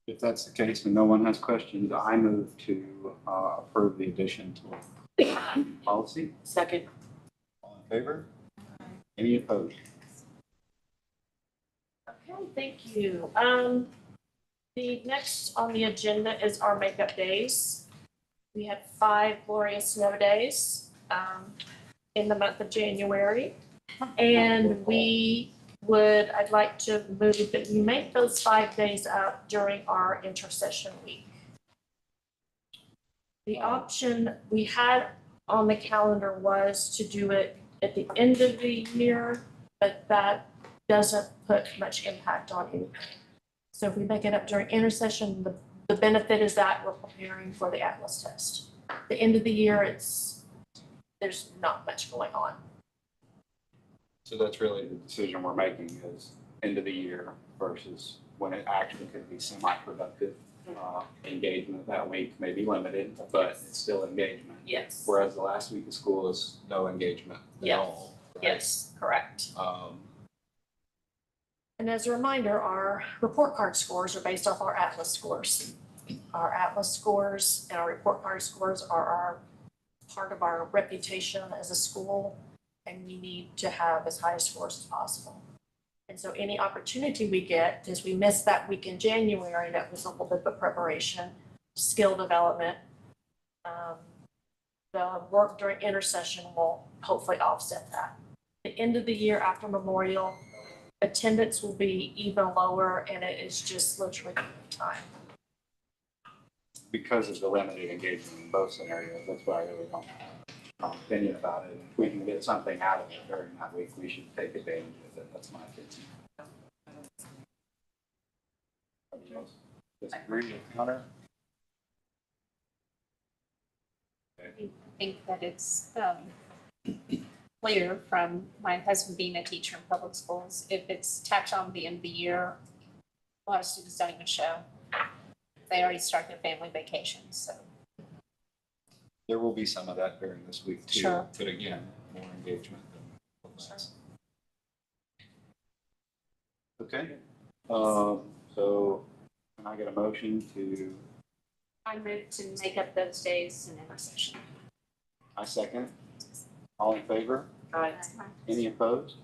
If that's the case and no one has questions, I move to approve the addition to policy. Second. All in favor? Any opposed? Okay, thank you. The next on the agenda is our makeup days. We had 5 glorious snow days in the month of January. And I'd like to move that we make those 5 days up during our intercession week. The option we had on the calendar was to do it at the end of the year, but that doesn't put much impact on anything. So if we make it up during intercession, the benefit is that we're preparing for the Atlas test. The end of the year, there's not much going on. So that's really the decision we're making is end of the year versus when it actually could be semi-productive. Engagement that week may be limited, but it's still engagement. Yes. Whereas the last week of school is no engagement at Yes. all. Right? Yes, correct. And as a reminder, our report card scores are based off our Atlas scores. Our Atlas scores and our report card scores are part of our reputation as a school, and we need to have as high a scores as possible. And so any opportunity we get, as we missed that week in January, that was a little bit of preparation, skill development. The work during intercession will hopefully offset that. The end of the year after Memorial, attendance will be even lower, and it is just literally time. Because of the limited engagement in both scenarios, that's why I really don't have a strong opinion about it. If we can get something out of it during that week, we should take advantage of it. That's my opinion. Disagree with Hunter? I think that it's clear from my husband being a teacher in public schools, if it's tacked on the end of the year, a lot of students don't even show. They already start their family vacations, so. There will be some of that during this week too. Sure. But again, more engagement than less. Okay, so can I get a motion to, I move to make up those days in intercession. I second. All in favor? Right. Any opposed?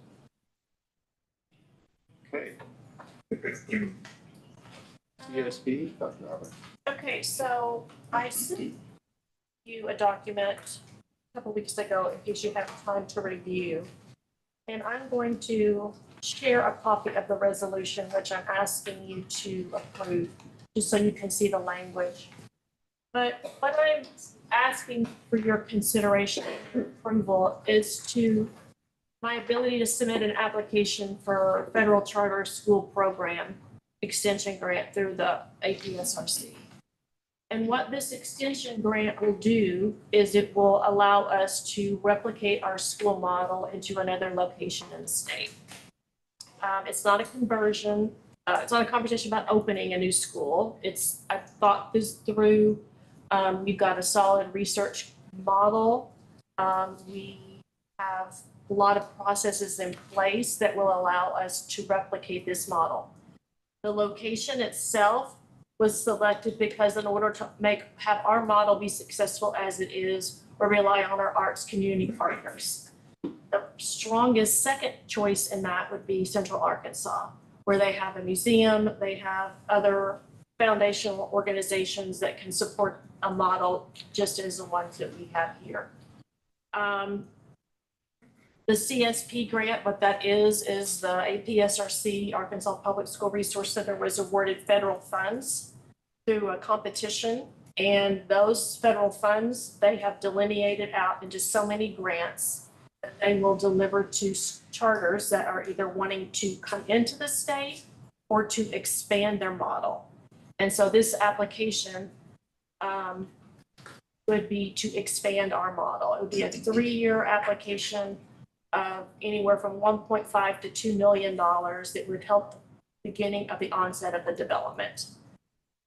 Okay. CSP, Dr. Robert. Okay, so I sent you a document a couple weeks ago in case you have time to review. And I'm going to share a copy of the resolution, which I'm asking you to approve, just so you can see the language. But what I'm asking for your consideration and approval is to my ability to submit an application for federal charter school program extension grant through the APSRC. And what this extension grant will do is it will allow us to replicate our school model into another location in the state. It's not a conversion. It's not a conversation about opening a new school. I've thought this through. We've got a solid research model. We have a lot of processes in place that will allow us to replicate this model. The location itself was selected because in order to have our model be successful as it is, we rely on our arts community partners. The strongest second choice in that would be Central Arkansas, where they have a museum, they have other foundational organizations that can support a model just as the ones that we have here. The CSP grant, what that is the APSRC, Arkansas Public School Resource Center, was awarded federal funds through a competition. And those federal funds, they have delineated out into so many grants that they will deliver to charters that are either wanting to come into the state or to expand their model. And so this application would be to expand our model. It would be a 3-year application of anywhere from $1.5 to $2 million that would help the beginning of the onset of the development.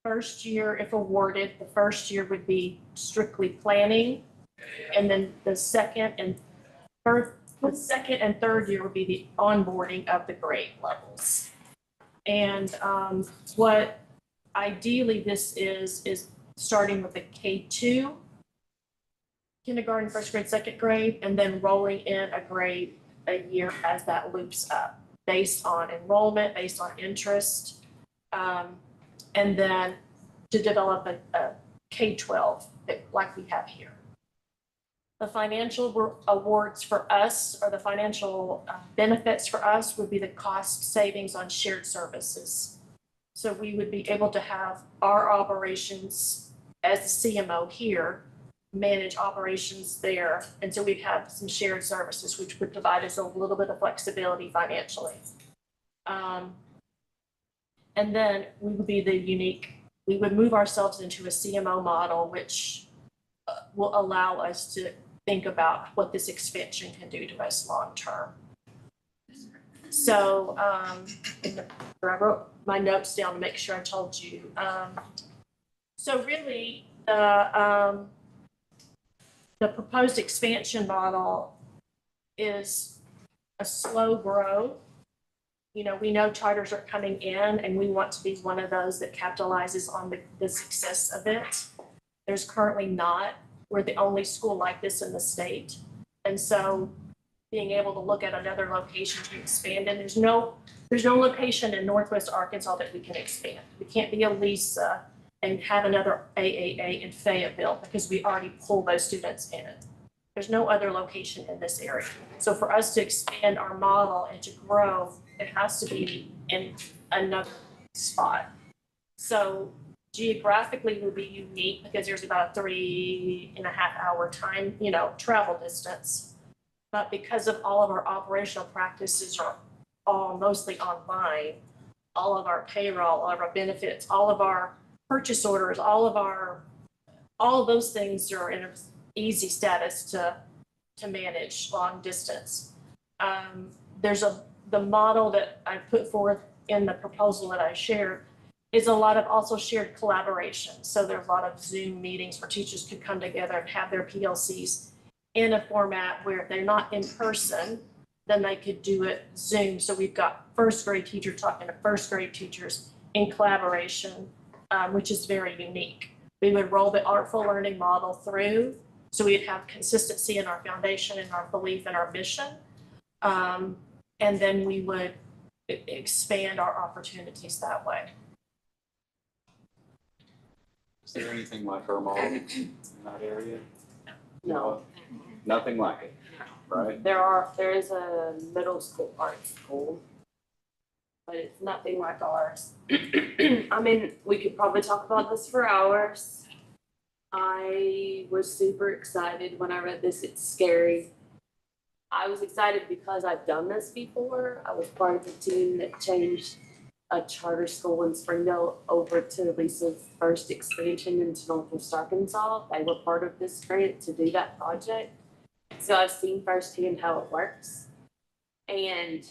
First year, if awarded, the first year would be strictly planning, and then the second and third year would be the onboarding of the grade levels. And what ideally this is starting with a K2, kindergarten, first grade, second grade, and then rolling in a grade a year as that loops up based on enrollment, based on interest, and then to develop a K-12 like we have here. The financial awards for us, or the financial benefits for us, would be the cost savings on shared services. So we would be able to have our operations as the CMO here manage operations there. And so we'd have some shared services, which would provide us a little bit of flexibility financially. And then we would be we would move ourselves into a CMO model, which will allow us to think about what this expansion can do to us long-term. So I wrote my notes down to make sure I told you. So really, the proposed expansion model is a slow grow. You know, we know charters are coming in, and we want to be one of those that capitalizes on the success of it. There's currently not. We're the only school like this in the state. And so being able to look at another location to expand in, there's no location in Northwest Arkansas that we can expand. We can't be a Lisa and have another AAA in Fayetteville because we already pull those students in. There's no other location in this area. So for us to expand our model and to grow, it has to be in another spot. So geographically we'll be unique because there's about a 3.5-hour time, travel distance. But because of all of our operational practices are all mostly online, all of our payroll, all of our benefits, all of our purchase orders, all of those things are in an easy status to manage long distance. The model that I put forth in the proposal that I shared is a lot of also shared collaboration. So there's a lot of Zoom meetings where teachers could come together and have their PLCs in a format where if they're not in person, then they could do it Zoom. So we've got first grade teachers talking to first grade teachers in collaboration, which is very unique. We would roll the artful learning model through, so we'd have consistency in our foundation and our belief in our mission. And then we would expand our opportunities that way. Is there anything like our model in that area? No. Nothing like it, right? There is a middle school art school, but it's nothing like ours. I mean, we could probably talk about this for hours. I was super excited when I read this. It's scary. I was excited because I've done this before. I was part of the team that changed a charter school in Springdale over to Lisa's first expansion into Northwest Arkansas. They were part of this grant to do that project. So I've seen firsthand how it works. And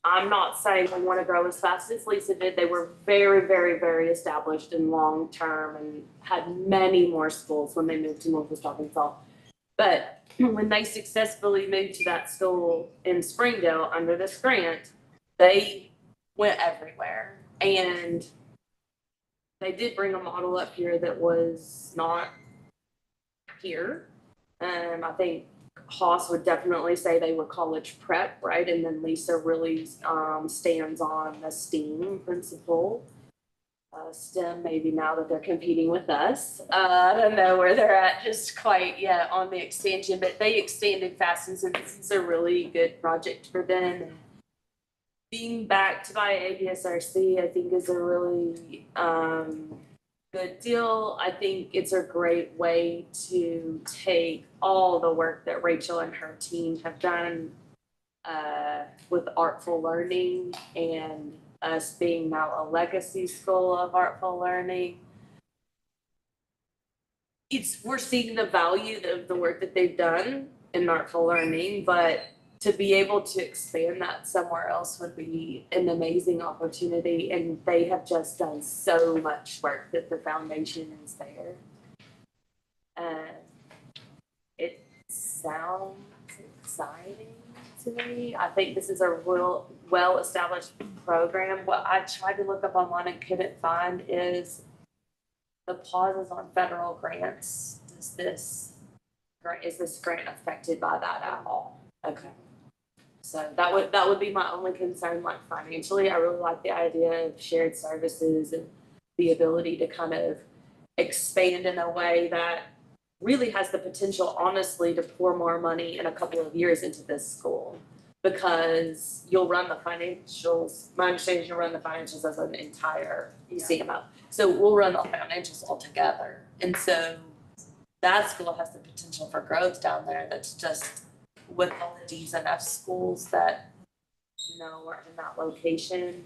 I'm not saying we want to grow as fast as Lisa did. They were very, very, very established and long-term and had many more schools when they moved to Northwest Arkansas. But when they successfully moved to that school in Springdale under this grant, they went everywhere. And they did bring a model up here that was not here. I think Haas would definitely say they were college prep, right? And then Lisa really stands on the STEAM principle. STEM, maybe now that they're competing with us. I don't know where they're at just quite yet on the expansion, but they expanded fast, and so this is a really good project for them. And being backed by ABSRC, I think, is a really good deal. I think it's a great way to take all the work that Rachel and her team have done with Artful Learning and us being now a legacy school of Artful Learning. We're seeing the value of the work that they've done in Artful Learning, but to be able to expand that somewhere else would be an amazing opportunity. And they have just done so much work that the foundation is there. It sounds exciting to me. I think this is a real well-established program. What I tried to look up online and couldn't find is the pauses on federal grants. Is this grant affected by that at all? Okay. So that would be my only concern, like financially. I really like the idea of shared services and the ability to kind of expand in a way that really has the potential, honestly, to pour more money in a couple of years into this school, because you'll run the financials. My understanding is you'll run the financials as an entire CMO. So we'll run the financials all together. And so that school has the potential for growth down there. That's just with all the D's and F schools that, are in that location.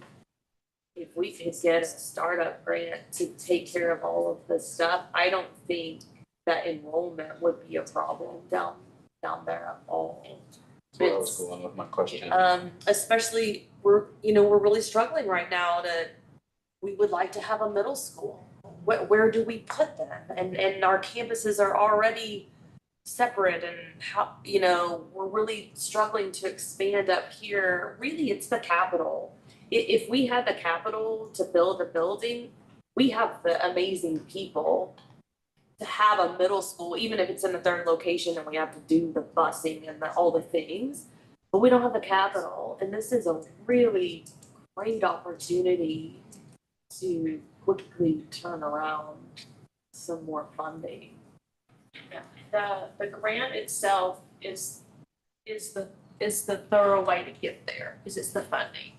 If we could get a startup grant to take care of all of this stuff, I don't think that enrollment would be a problem down there at all. That's where I was going with my question. Especially we're really struggling right now we would like to have a middle school. Where do we put them? And our campuses are already separate, and how, we're really struggling to expand up here. Really, it's the capital. If we had the capital to build a building, we have the amazing people to have a middle school, even if it's in a third location and we have to do the busing and all the things, but we don't have the capital. And this is a really great opportunity to quickly turn around some more funding. The grant itself is the thorough way to get there, because it's the funding.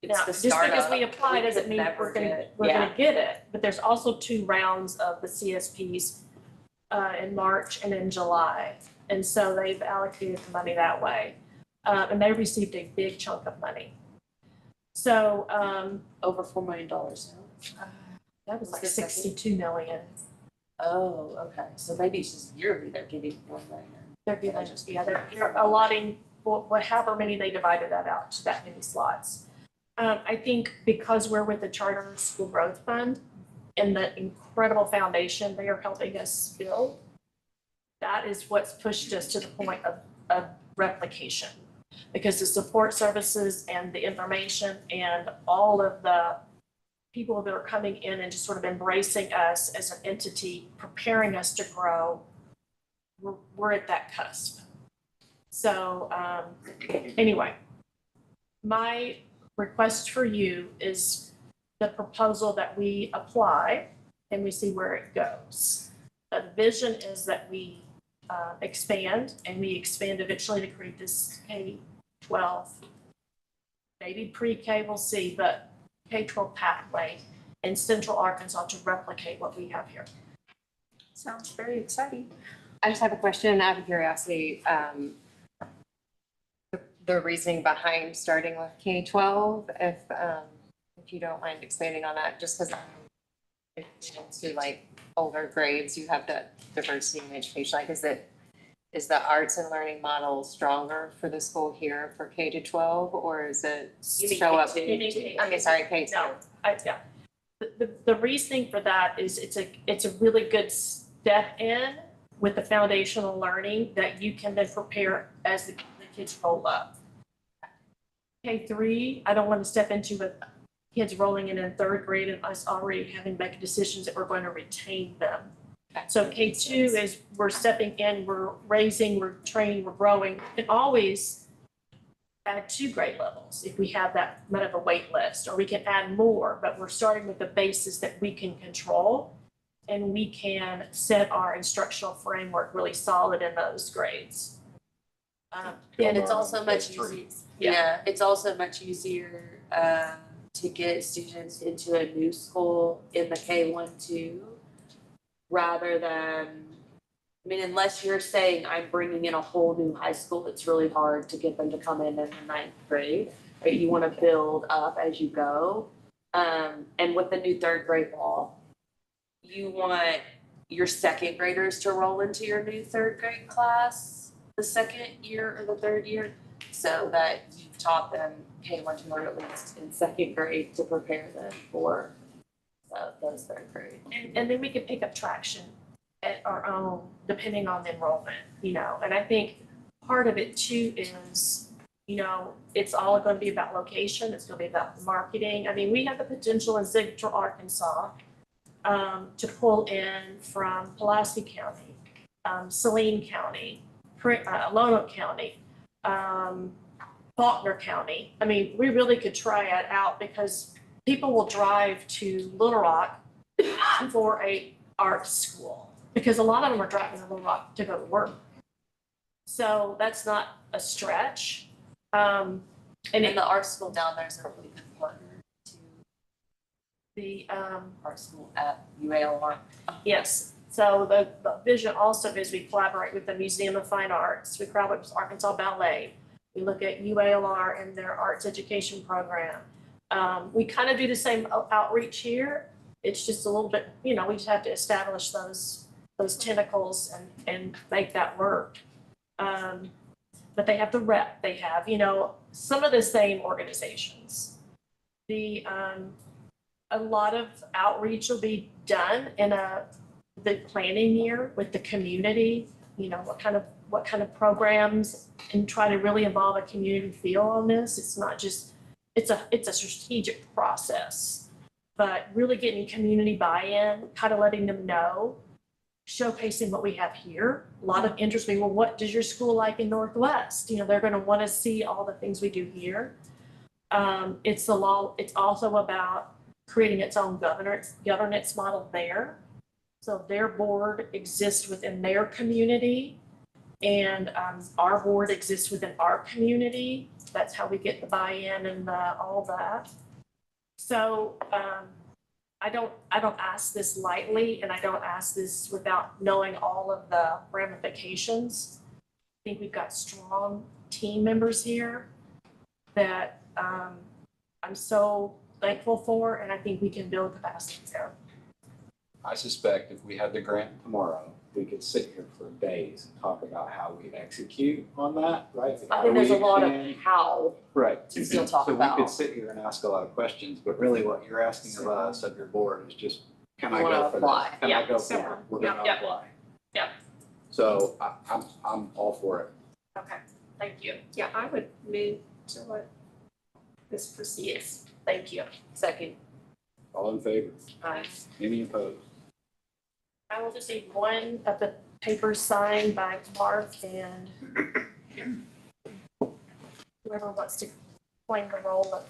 It's Now, the just because we apply doesn't could mean never we're gonna get- get it, but there's also 2 rounds of the CSPs in March and in July. And so they've allocated the money that way. And they received a big chunk of money. So Over $4 million now. that was like Was this 62 million. Oh, okay. So maybe it's just yearly they're getting $1 million. They're giving, they're allotting however many they divided that out to that many slots. I think because we're with the Charter School Growth Fund and the incredible foundation they are helping us build, that is what's pushed us to the point of replication. Because the support services and the information and all of the people that are coming in and just sort of embracing us as an entity, preparing us to grow, we're at that cusp. So anyway, my request for you is the proposal that we apply and we see where it goes. The vision is that we expand, and we expand eventually to create this K-12, maybe pre-K, we'll see, but K-12 pathway in Central Arkansas to replicate what we have here. Sounds very exciting. I just have a question out of curiosity. The reasoning behind starting with K-12, if you don't mind expanding on that, just because to like older grades, you have that diversity in education. Like, is the arts and learning model stronger for the school here for K-12, or is it show up? I mean, sorry, K-2. No, yeah. The reasoning for that is it's a really good step in with the foundational learning that you can then prepare as the kids roll up. K-3, I don't want to step into with kids rolling in third grade and us already having to make decisions that we're going to retain them. So K2 is we're stepping in, we're raising, we're training, we're growing. We can always add 2 grade levels if we have that amount of a wait list, or we can add more, but we're starting with the basis that we can control, and we can set our instructional framework really solid in those grades. And it's also much easier. Yeah, it's also much easier to get students into a new school in the K-1-2 rather than, I mean, unless you're saying I'm bringing in a whole new high school, it's really hard to get them to come in the 9th grade. Right? You want to build up as you go. And with the new 3rd grade law, you want your 2nd graders to roll into your new 3rd grade class the 2nd year or the 3rd year, so that you've taught them K-1-2 or at least in 2nd grade to prepare them for those 3rd grade. And then we can pick up traction at our own, depending on the enrollment, you know. And I think part of it too is, you know, it's all going to be about location. It's going to be about marketing. I mean, we have the potential in Central Arkansas to pull in from Pulaski County, Saline County, Lonoke County, Faulkner County. I mean, we really could try it out because people will drive to Little Rock for a art school because a lot of them are driving to Little Rock to go to work. So that's not a stretch. And the art school down there is a really good partner to The art school at UALR. Yes, so the vision also is we collaborate with the Museum of Fine Arts, we collaborate with Arkansas Ballet, we look at UALR and their arts education program. We kind of do the same outreach here, it's just a little bit, you know, we just have to establish those tentacles and make that work. But they have the rep, they have, you know, some of the same organizations. A lot of outreach will be done in the planning year with the community, you know, what kind of programs, and try to really involve a community feel on this. It's not just, it's a strategic process, but really getting community buy-in, kind of letting them know, showcasing what we have here. A lot of interest, well, what does your school like in Northwest? You know, they're going to want to see all the things we do here. It's also about creating its own governance model there. So their board exists within their community, and our board exists within our community. That's how we get the buy-in and all that. So I don't ask this lightly, and I don't ask this without knowing all of the ramifications. I think we've got strong team members here that I'm so thankful for, and I think we can build capacity there. I suspect if we had the grant tomorrow, we could sit here for days and talk about how we execute on that, right? I think there's a lot of And- how Right. to still talk So about. we could sit here and ask a lot of questions, but really what you're asking of us, of your board, is just, can I You wanna go for apply. this? Can I Yeah, go for simple. it? We're Yeah, gonna yeah. apply. Yeah. So I'm all for it. Okay, thank you. Yeah, I would move to let this proceed. Yes, thank you. Second, All in favor? aye. Any opposed? I will just need one of the papers signed by Mark and whoever wants to claim the role of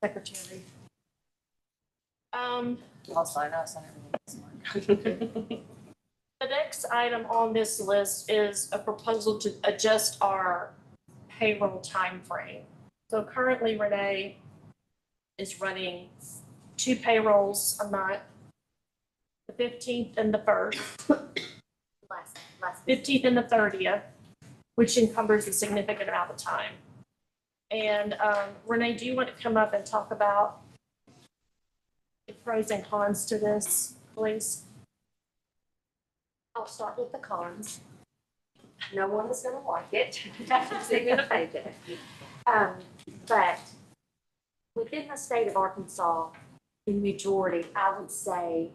secretary. I'll sign us and everything. The next item on this list is a proposal to adjust our payroll timeframe. So currently Renee is running 2 payrolls a month, the 15th and the 1st, Last 15th and the 30th, which encumbers a significant amount of time. And Renee, do you want to come up and talk about the pros and cons to this, please? I'll start with the cons. No one is gonna like it. They're gonna fake it. But within the state of Arkansas, in majority, I would say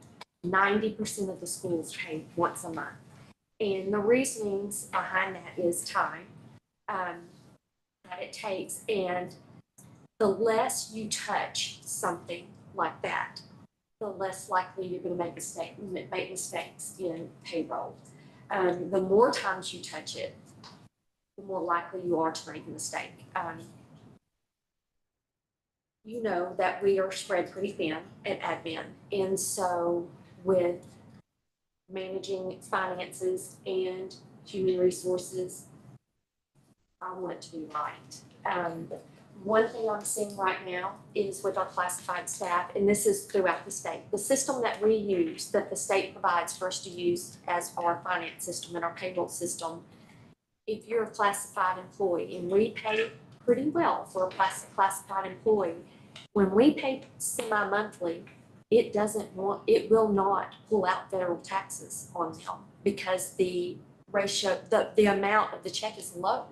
90% of the schools pay once a month. And the reasonings behind that is time that it takes. And the less you touch something like that, the less likely you're gonna make mistakes in payroll. The more times you touch it, the more likely you are to make a mistake. You know that we are spread pretty thin at admin, and so with managing finances and human resources, I want it to be right. One thing I'm seeing right now is with our classified staff, and this is throughout the state, the system that we use, that the state provides for us to use as our finance system and our payroll system, if you're a classified employee, and we pay pretty well for a classified employee, when we pay semi-monthly, it will not pull out federal taxes on them because the ratio, the amount of the check is low.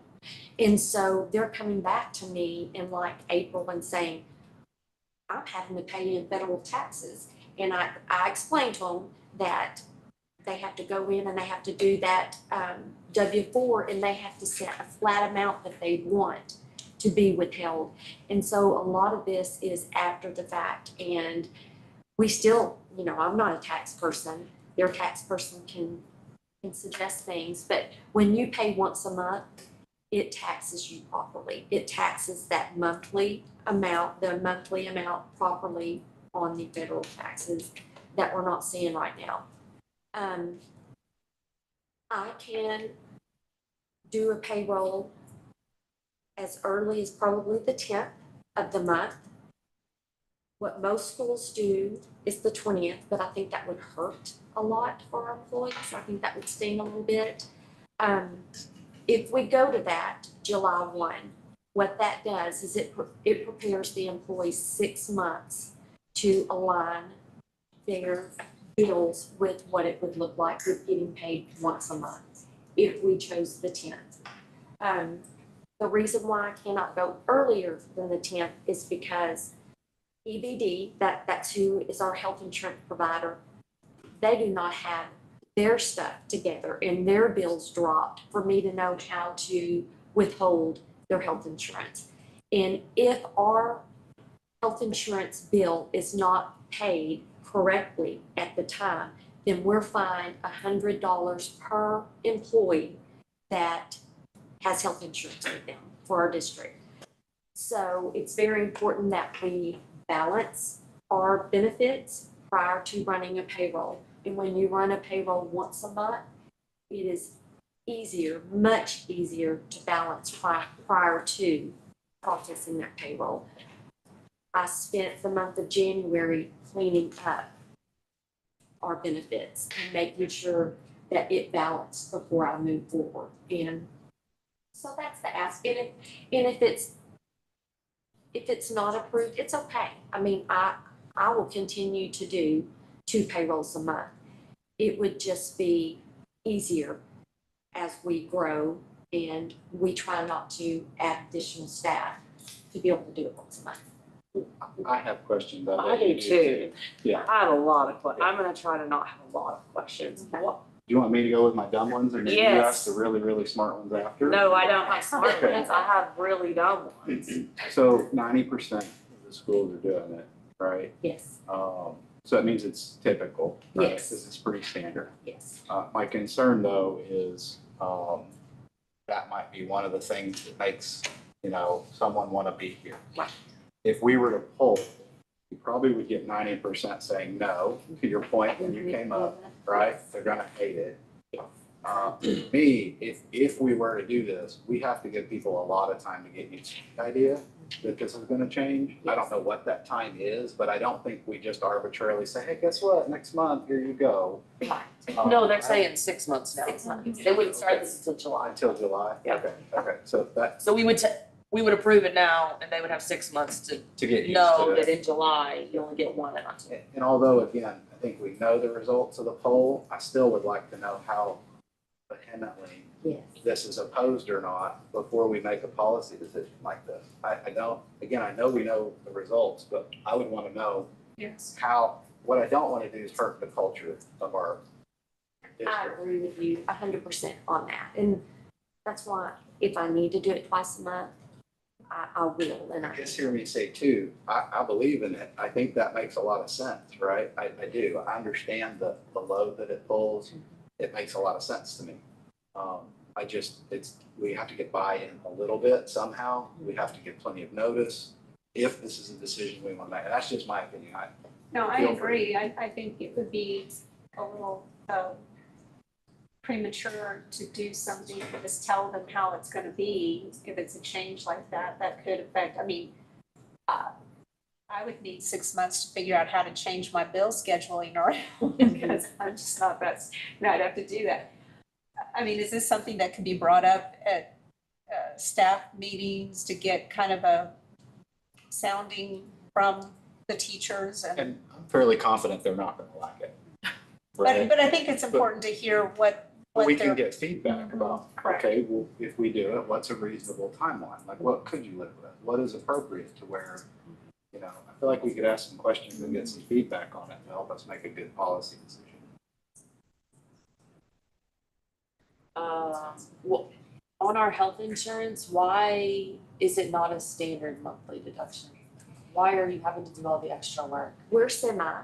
And so they're coming back to me in like April and saying, I'm having to pay in federal taxes. And I explained to them that they have to go in and they have to do that W-4 and they have to set a flat amount that they want to be withheld. And so a lot of this is after the fact. And we still, I'm not a tax person. Their tax person can suggest things. But when you pay once a month, it taxes you properly. It taxes that monthly amount, the monthly amount properly on the federal taxes that we're not seeing right now. I can do a payroll as early as probably the 10th of the month. What most schools do is the 20th, but I think that would hurt a lot for our employees. I think that would sting a little bit. If we go to that July 1, what that does is it prepares the employees 6 months to align their bills with what it would look like with getting paid once a month if we chose the 10th. The reason why I cannot go earlier than the 10th is because EBD, that's who is our health insurance provider, they do not have their stuff together and their bills dropped for me to know how to withhold their health insurance. And if our health insurance bill is not paid correctly at the time, then we're fined $100 per employee that has health insurance with them for our district. So it's very important that we balance our benefits prior to running a payroll. And when you run a payroll once a month, it is easier, much easier to balance prior to processing that payroll. I spent the month of January cleaning up our benefits and making sure that it balanced before I move forward. And so that's the ask. And if it's not approved, it's okay. I mean, I will continue to do 2 payrolls a month. It would just be easier as we grow and we try not to add additional staff to be able to do it once a month. I have questions. I do too. Yeah. I have a lot of questions. I'm gonna try to not have a lot of questions. Do you want me to go with my dumb ones and then you Yes. ask the really, really smart ones after? No, I don't have smart Okay. ones. I have really dumb ones. So 90% of the schools are doing it, right? Yes, So that means it's typical, right? Yes. Because it's pretty standard. yes. My concern though is that might be one of the things that makes, someone want to be here. Right. If we were to poll you probably would get 90% saying no, to your point when you came up, right? They're gonna hate it. Me, if we were to do this, we have to give people a lot of time to get used to the idea that this is gonna change. I don't know what that time is, but I don't think we just arbitrarily say, hey, guess what, next month, here you go. No, they're saying 6 months now. 6 months. They wouldn't start this until July. Until July? Yeah. Okay, so that, So we would approve it now and they would have 6 months to to get used to know it. that in July, you only get one and not two. And although, again, I think we know the results of the poll, I still would like to know how vehemently Yes. this is opposed or not before we make a policy decision like this. I don't, again, I know we know the results, but I would want to know Yes. how, what I don't want to do is hurt the culture of our I district. agree with you 100% on that. And that's why if I need to do it twice a month, I will. And I, Just hear me say too, I believe in it. I think that makes a lot of sense, right? I do. I understand the load that it pulls. It makes a lot of sense to me. We have to get buy-in a little bit somehow. We have to give plenty of notice if this is a decision we want to make. And that's just my opinion. No, I Feel agree. I think it would be a little premature to do something, to just tell them how it's gonna be. If it's a change like that, that could affect, I mean, I would need 6 months to figure out how to change my bill scheduling around because I'm just not that, I'd have to do that. I mean, is this something that can be brought up at staff meetings to get kind of a sounding from the teachers And I'm fairly confident they're not going to like it. Right? But I think it's important to hear what We they're. can get feedback about, Correct. okay, well, if we do it, what's a reasonable timeline? Like, what could you live with? What is appropriate to where, I feel like we could ask some questions and get some feedback on it to help us make a good policy decision. Well, on our health insurance, why is it not a standard monthly deduction? Why are you having to do all the extra work? we're semi.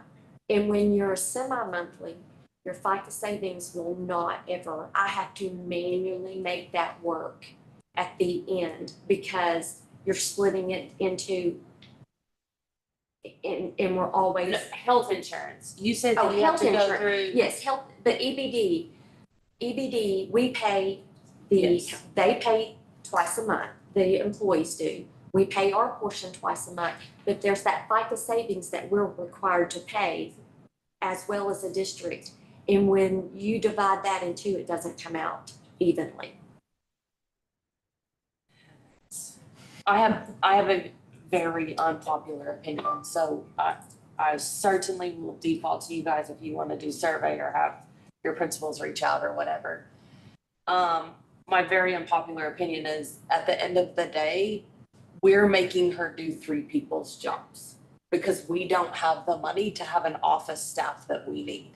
And when you're semi-monthly, your FICA savings will not ever, I have to manually make that work at the end because you're splitting it into, and we're always. No, health insurance, you said Oh, that you have to health go insurance. through. Yes, health, the EBD, we pay Yes. they pay twice a month, the employees do. We pay our portion twice a month, but there's that FICA savings that we're required to pay as well as a district. And when you divide that in two, it doesn't come out evenly. I have a very unpopular opinion, so I certainly will default to you guys if you want to do survey or have your principals reach out or whatever. My very unpopular opinion is at the end of the day, we're making her do 3 people's jobs because we don't have the money to have an office staff that we need.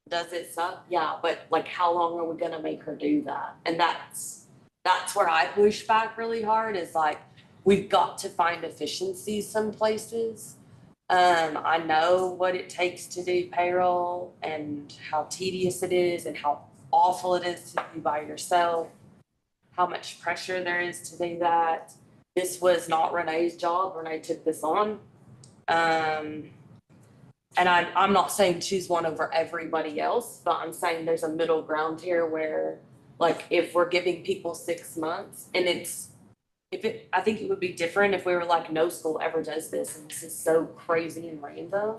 Does it suck? Yeah, but like how long are we gonna make her do that? And that's where I push back really hard is like, we've got to find efficiencies some places. I know what it takes to do payroll and how tedious it is and how awful it is to do by yourself, how much pressure there is to do that. This was not Renee's job. Renee took this on. And I'm not saying choose one over everybody else, but I'm saying there's a middle ground here where, like, if we're giving people 6 months and I think it would be different if we were like, no school ever does this and this is so crazy and random.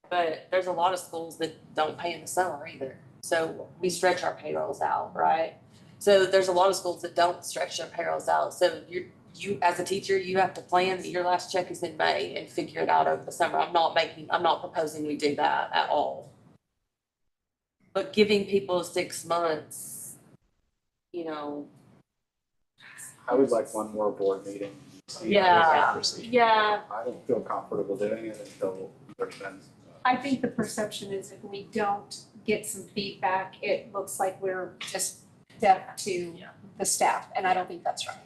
But there's a lot of schools that don't pay in the summer either. So we stretch our payrolls out, right? So there's a lot of schools that don't stretch their payrolls out. So you as a teacher, you have to plan that your last check is in May and figure it out over the summer. I'm not proposing we do that at all. But giving people 6 months, I would like one more board meeting. See how Yeah. they proceed. Yeah, I don't feel comfortable doing it until there's been. I think the perception is if we don't get some feedback, it looks like we're just deaf to the staff, and I don't think that's right.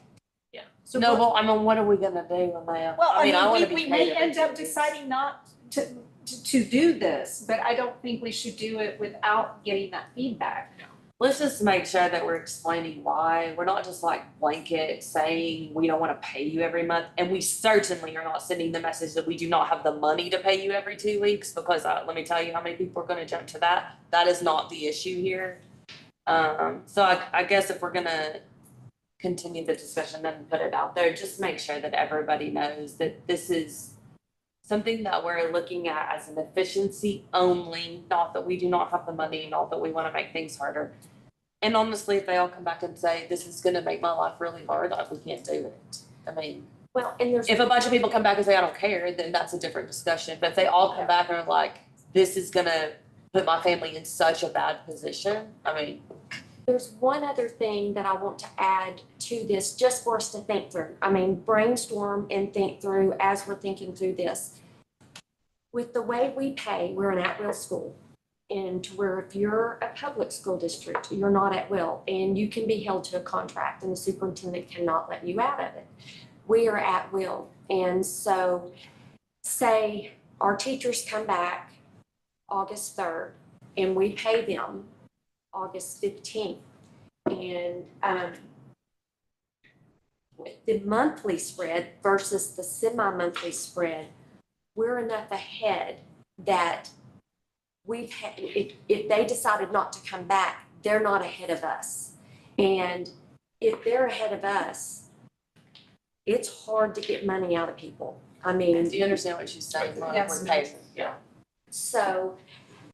no, well, I mean, what are we gonna do, Amaya? Well, I wanna mean, be we may paid end up everything. deciding not to do this, but I don't think we should do it without getting that feedback. let's just make sure that we're explaining why. We're not just like blanket saying we don't wanna pay you every month. And we certainly are not sending the message that we do not have the money to pay you every 2 weeks, because let me tell you how many people are gonna jump to that. That is not the issue here. So I guess if we're gonna continue the discussion and put it out there, just make sure that everybody knows that this is something that we're looking at as an efficiency only, not that we do not have the money, not that we wanna make things harder. And honestly, if they all come back and say, this is gonna make my life really hard, we can't do it. I mean, Well, and there's. if a bunch of people come back and say, I don't care, then that's a different discussion. But if they all come back and are like, this is gonna put my family in such a bad position, I mean. There's one other thing that I want to add to this, just for us to think through. I mean, brainstorm and think through as we're thinking through this. With the way we pay, we're an at-will school. And to where if you're a public school district, you're not at will, and you can be held to a contract, and the superintendent cannot let you out of it. We are at will. And so, say our teachers come back August 3rd, and we pay them August 15th. And with the monthly spread versus the semi-monthly spread, we're enough ahead that we've had, if they decided not to come back, they're not ahead of us. And if they're ahead of us, it's hard to get money out of people. I mean. Do you understand what she's saying? Yes. We're paying, yeah. So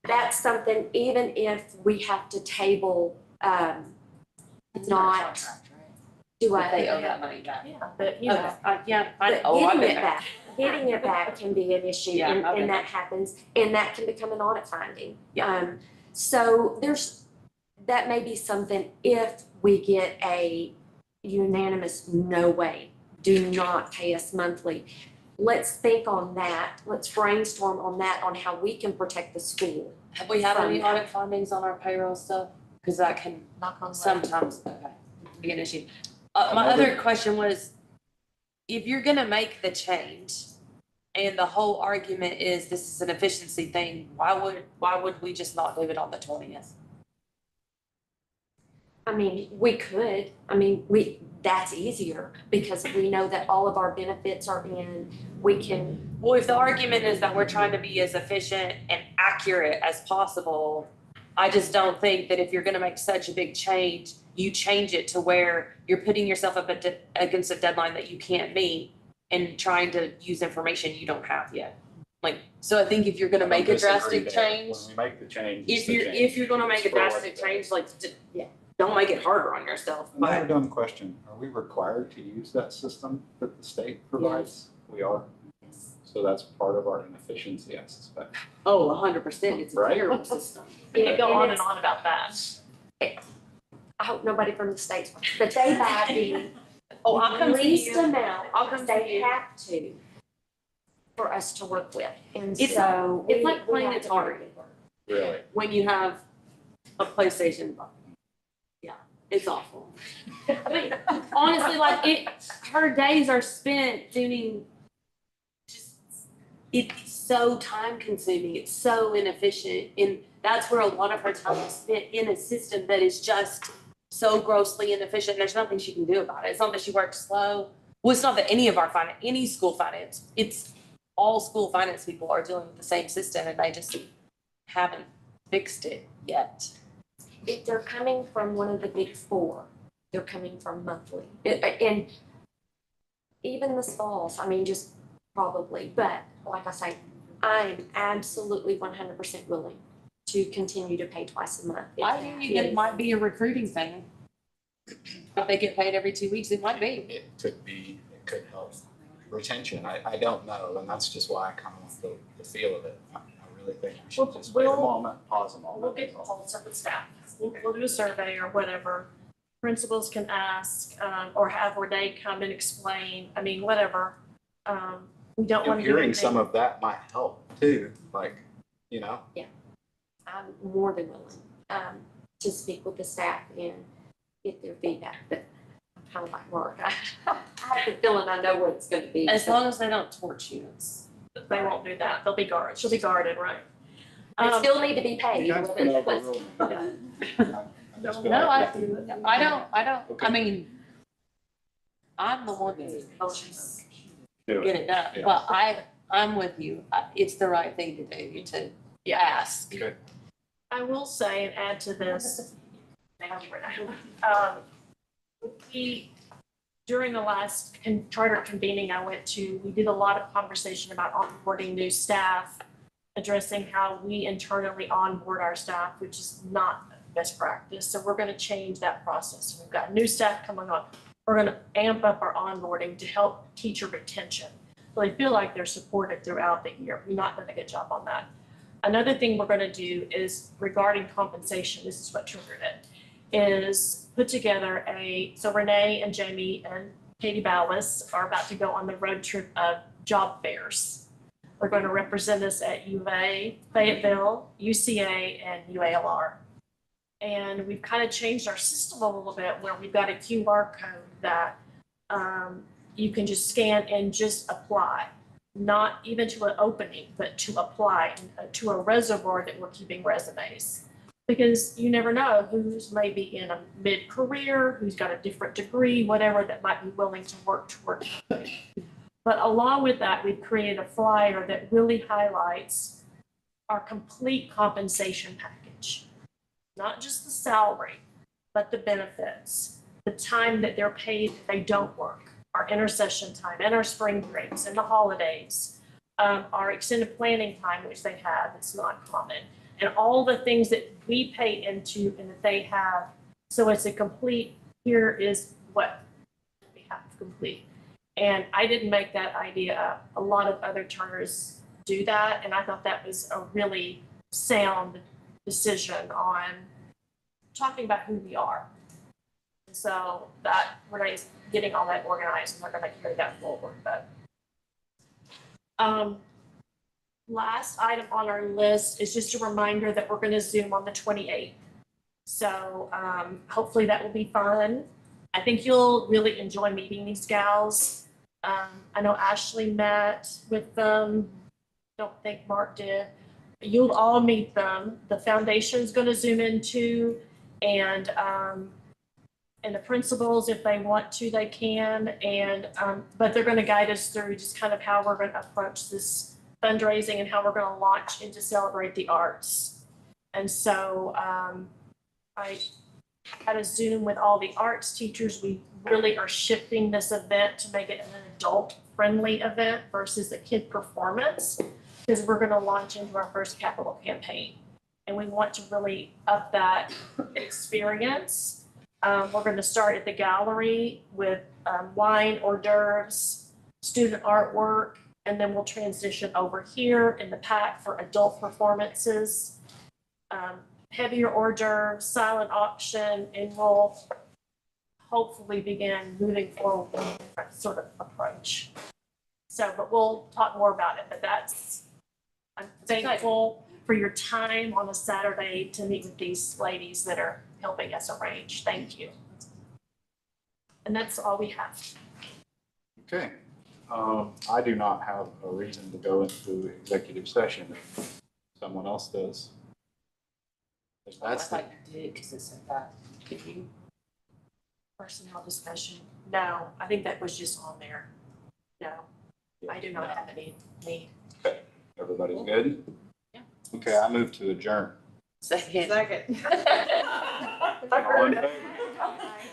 that's something, even if we have to table, It's in our not, contract, right? do But they owe I? that money back. Yeah, but you know, Okay, yeah, I, But oh, I've getting been it there. back, getting it back can be an issue, Yeah, and, I've been and there. that happens, and that can become an audit finding. Yeah. So that may be something if we get a unanimous no way, do not pay us monthly. Let's think on that, let's brainstorm on that, on how we can protect the school. Have we had any From- audit findings on our payroll stuff? Cause that can knock on wood. sometimes, okay, be an issue. My other question was, if you're gonna make the change and the whole argument is this is an efficiency thing, why would we just not do it on the 20th? I mean, we could, that's easier, because we know that all of our benefits are in, we can. Well, if the argument is that we're trying to be as efficient and accurate as possible, I just don't think that if you're gonna make such a big change, you change it to where you're putting yourself up against a deadline that you can't meet and trying to use information you don't have yet. So I think if you're gonna make a drastic change, When we make the change. if you're gonna make a drastic change, don't make it harder on yourself. Another dumb question, are we required to use that system that the state provides? We are, so that's part of our inefficiency, I suspect. Oh, 100%, it's a Right. terrible system. You can go on and on about that. I hope nobody from the states, but they buy the Oh, I'll come see least you. amount, I'll come see they you. have to, for us to work with, and It's- so. it's we- like we playing have to Atari. make it work. Really? When you have a PlayStation. Yeah, it's awful. I mean, honestly, her days are spent doing it's so time consuming, it's so inefficient, and that's where a lot of her time is spent in a system that is just so grossly inefficient. There's nothing she can do about it. It's not that she works slow. Well, it's not that any school finance, it's all school finance people are dealing with the same system and they just haven't fixed it yet. If they're coming from one of the big four, they're coming from monthly. And even the smalls, just probably, but like I say, I'm absolutely 100% willing to continue to pay twice a month. I think it might be a recruiting thing. If they get paid every 2 weeks, it might be. It could help retention, I don't know, and that's just why I kind of want the feel of it. I really think we should just wait a moment, pause a moment. We'll get calls up with staff. We'll do a survey or whatever. Principals can ask, or have Renee come and explain, whatever. We don't want to do Hearing anything. some of that might help too, I'm more than willing to speak with the staff and get their feedback, but I'm kind of like Mark. I have the feeling I know what it's going to be. As long as they don't torch you, They won't do that. They'll be guarded. She'll be guarded, right? They still need to be paid. You guys can overrule me. I Just go No, ahead. I don't, I Okay. mean, I'm the one that helps Do get it. it done, Yeah. but I'm with you. It's the right thing to do, to ask. Okay. I will say and add to this. We, during the last charter convening I went to, we did a lot of conversation about onboarding new staff, addressing how we internally onboard our staff, which is not best practice. So we're gonna change that process. We've got new staff coming on. We're gonna amp up our onboarding to help teacher retention. So they feel like they're supported throughout the year. We've not done a good job on that. Another thing we're gonna do is regarding compensation, this is what triggered it, is put together so Renee and Jamie and Katie Ballas are about to go on the road trip of job fairs. They're going to represent us at UVA, Fayetteville, UCA, and UALR. And we've kind of changed our system a little bit where we've got a QR code that you can just scan and just apply. Not even to an opening, but to apply to a reservoir that we're keeping resumes. Because you never know who's maybe in a mid-career, who's got a different degree, whatever, that might be willing to work toward. But along with that, we've created a flyer that really highlights our complete compensation package. Not just the salary, but the benefits, the time that they're paid if they don't work, our intercession time and our spring breaks and the holidays, our extended planning time, which they have, it's not common, and all the things that we pay into and that they have. So it's a complete, here is what we have to complete. And I didn't make that idea up. A lot of other turners do that, and I thought that was a really sound decision on talking about who we are. So that Renee's getting all that organized, and we're gonna carry that forward. But last item on our list is just a reminder that we're gonna Zoom on the 28th. So hopefully that will be fun. I think you'll really enjoy meeting these gals. I know Ashley met with them. Don't think Mark did. You'll all meet them. The foundation's gonna Zoom in too, and the principals, if they want to, they can. And but they're gonna guide us through just kind of how we're gonna approach this fundraising and how we're gonna launch into Celebrate the Arts. And so I had a Zoom with all the arts teachers. We really are shifting this event to make it an adult-friendly event versus a kid performance, because we're gonna launch into our first capital campaign. And we want to really up that experience. We're gonna start at the gallery with wine, hors d'oeuvres, student artwork, and then we'll transition over here in the pack for adult performances, heavier hors d'oeuvres, silent auction, and we'll hopefully begin moving forward with a different sort of approach. So, but we'll talk more about it, but I'm thankful for your time on a Saturday to meet with these ladies that are helping us arrange. Thank you. And that's all we have. Okay. I do not have a reason to go into executive session. If someone else does. If I that's the, thought you did, because it said that. Did you? Personnel discussion. No, I think that was just on there. No, I do not have any need. everybody's good? Yeah. Okay, I move to adjourn. Second. Second. All in favor?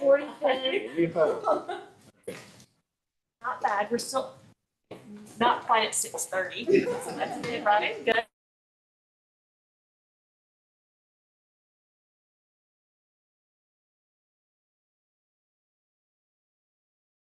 40K. Any opposed? Not bad. We're still not quite at 6:30. So that's good, right? Good.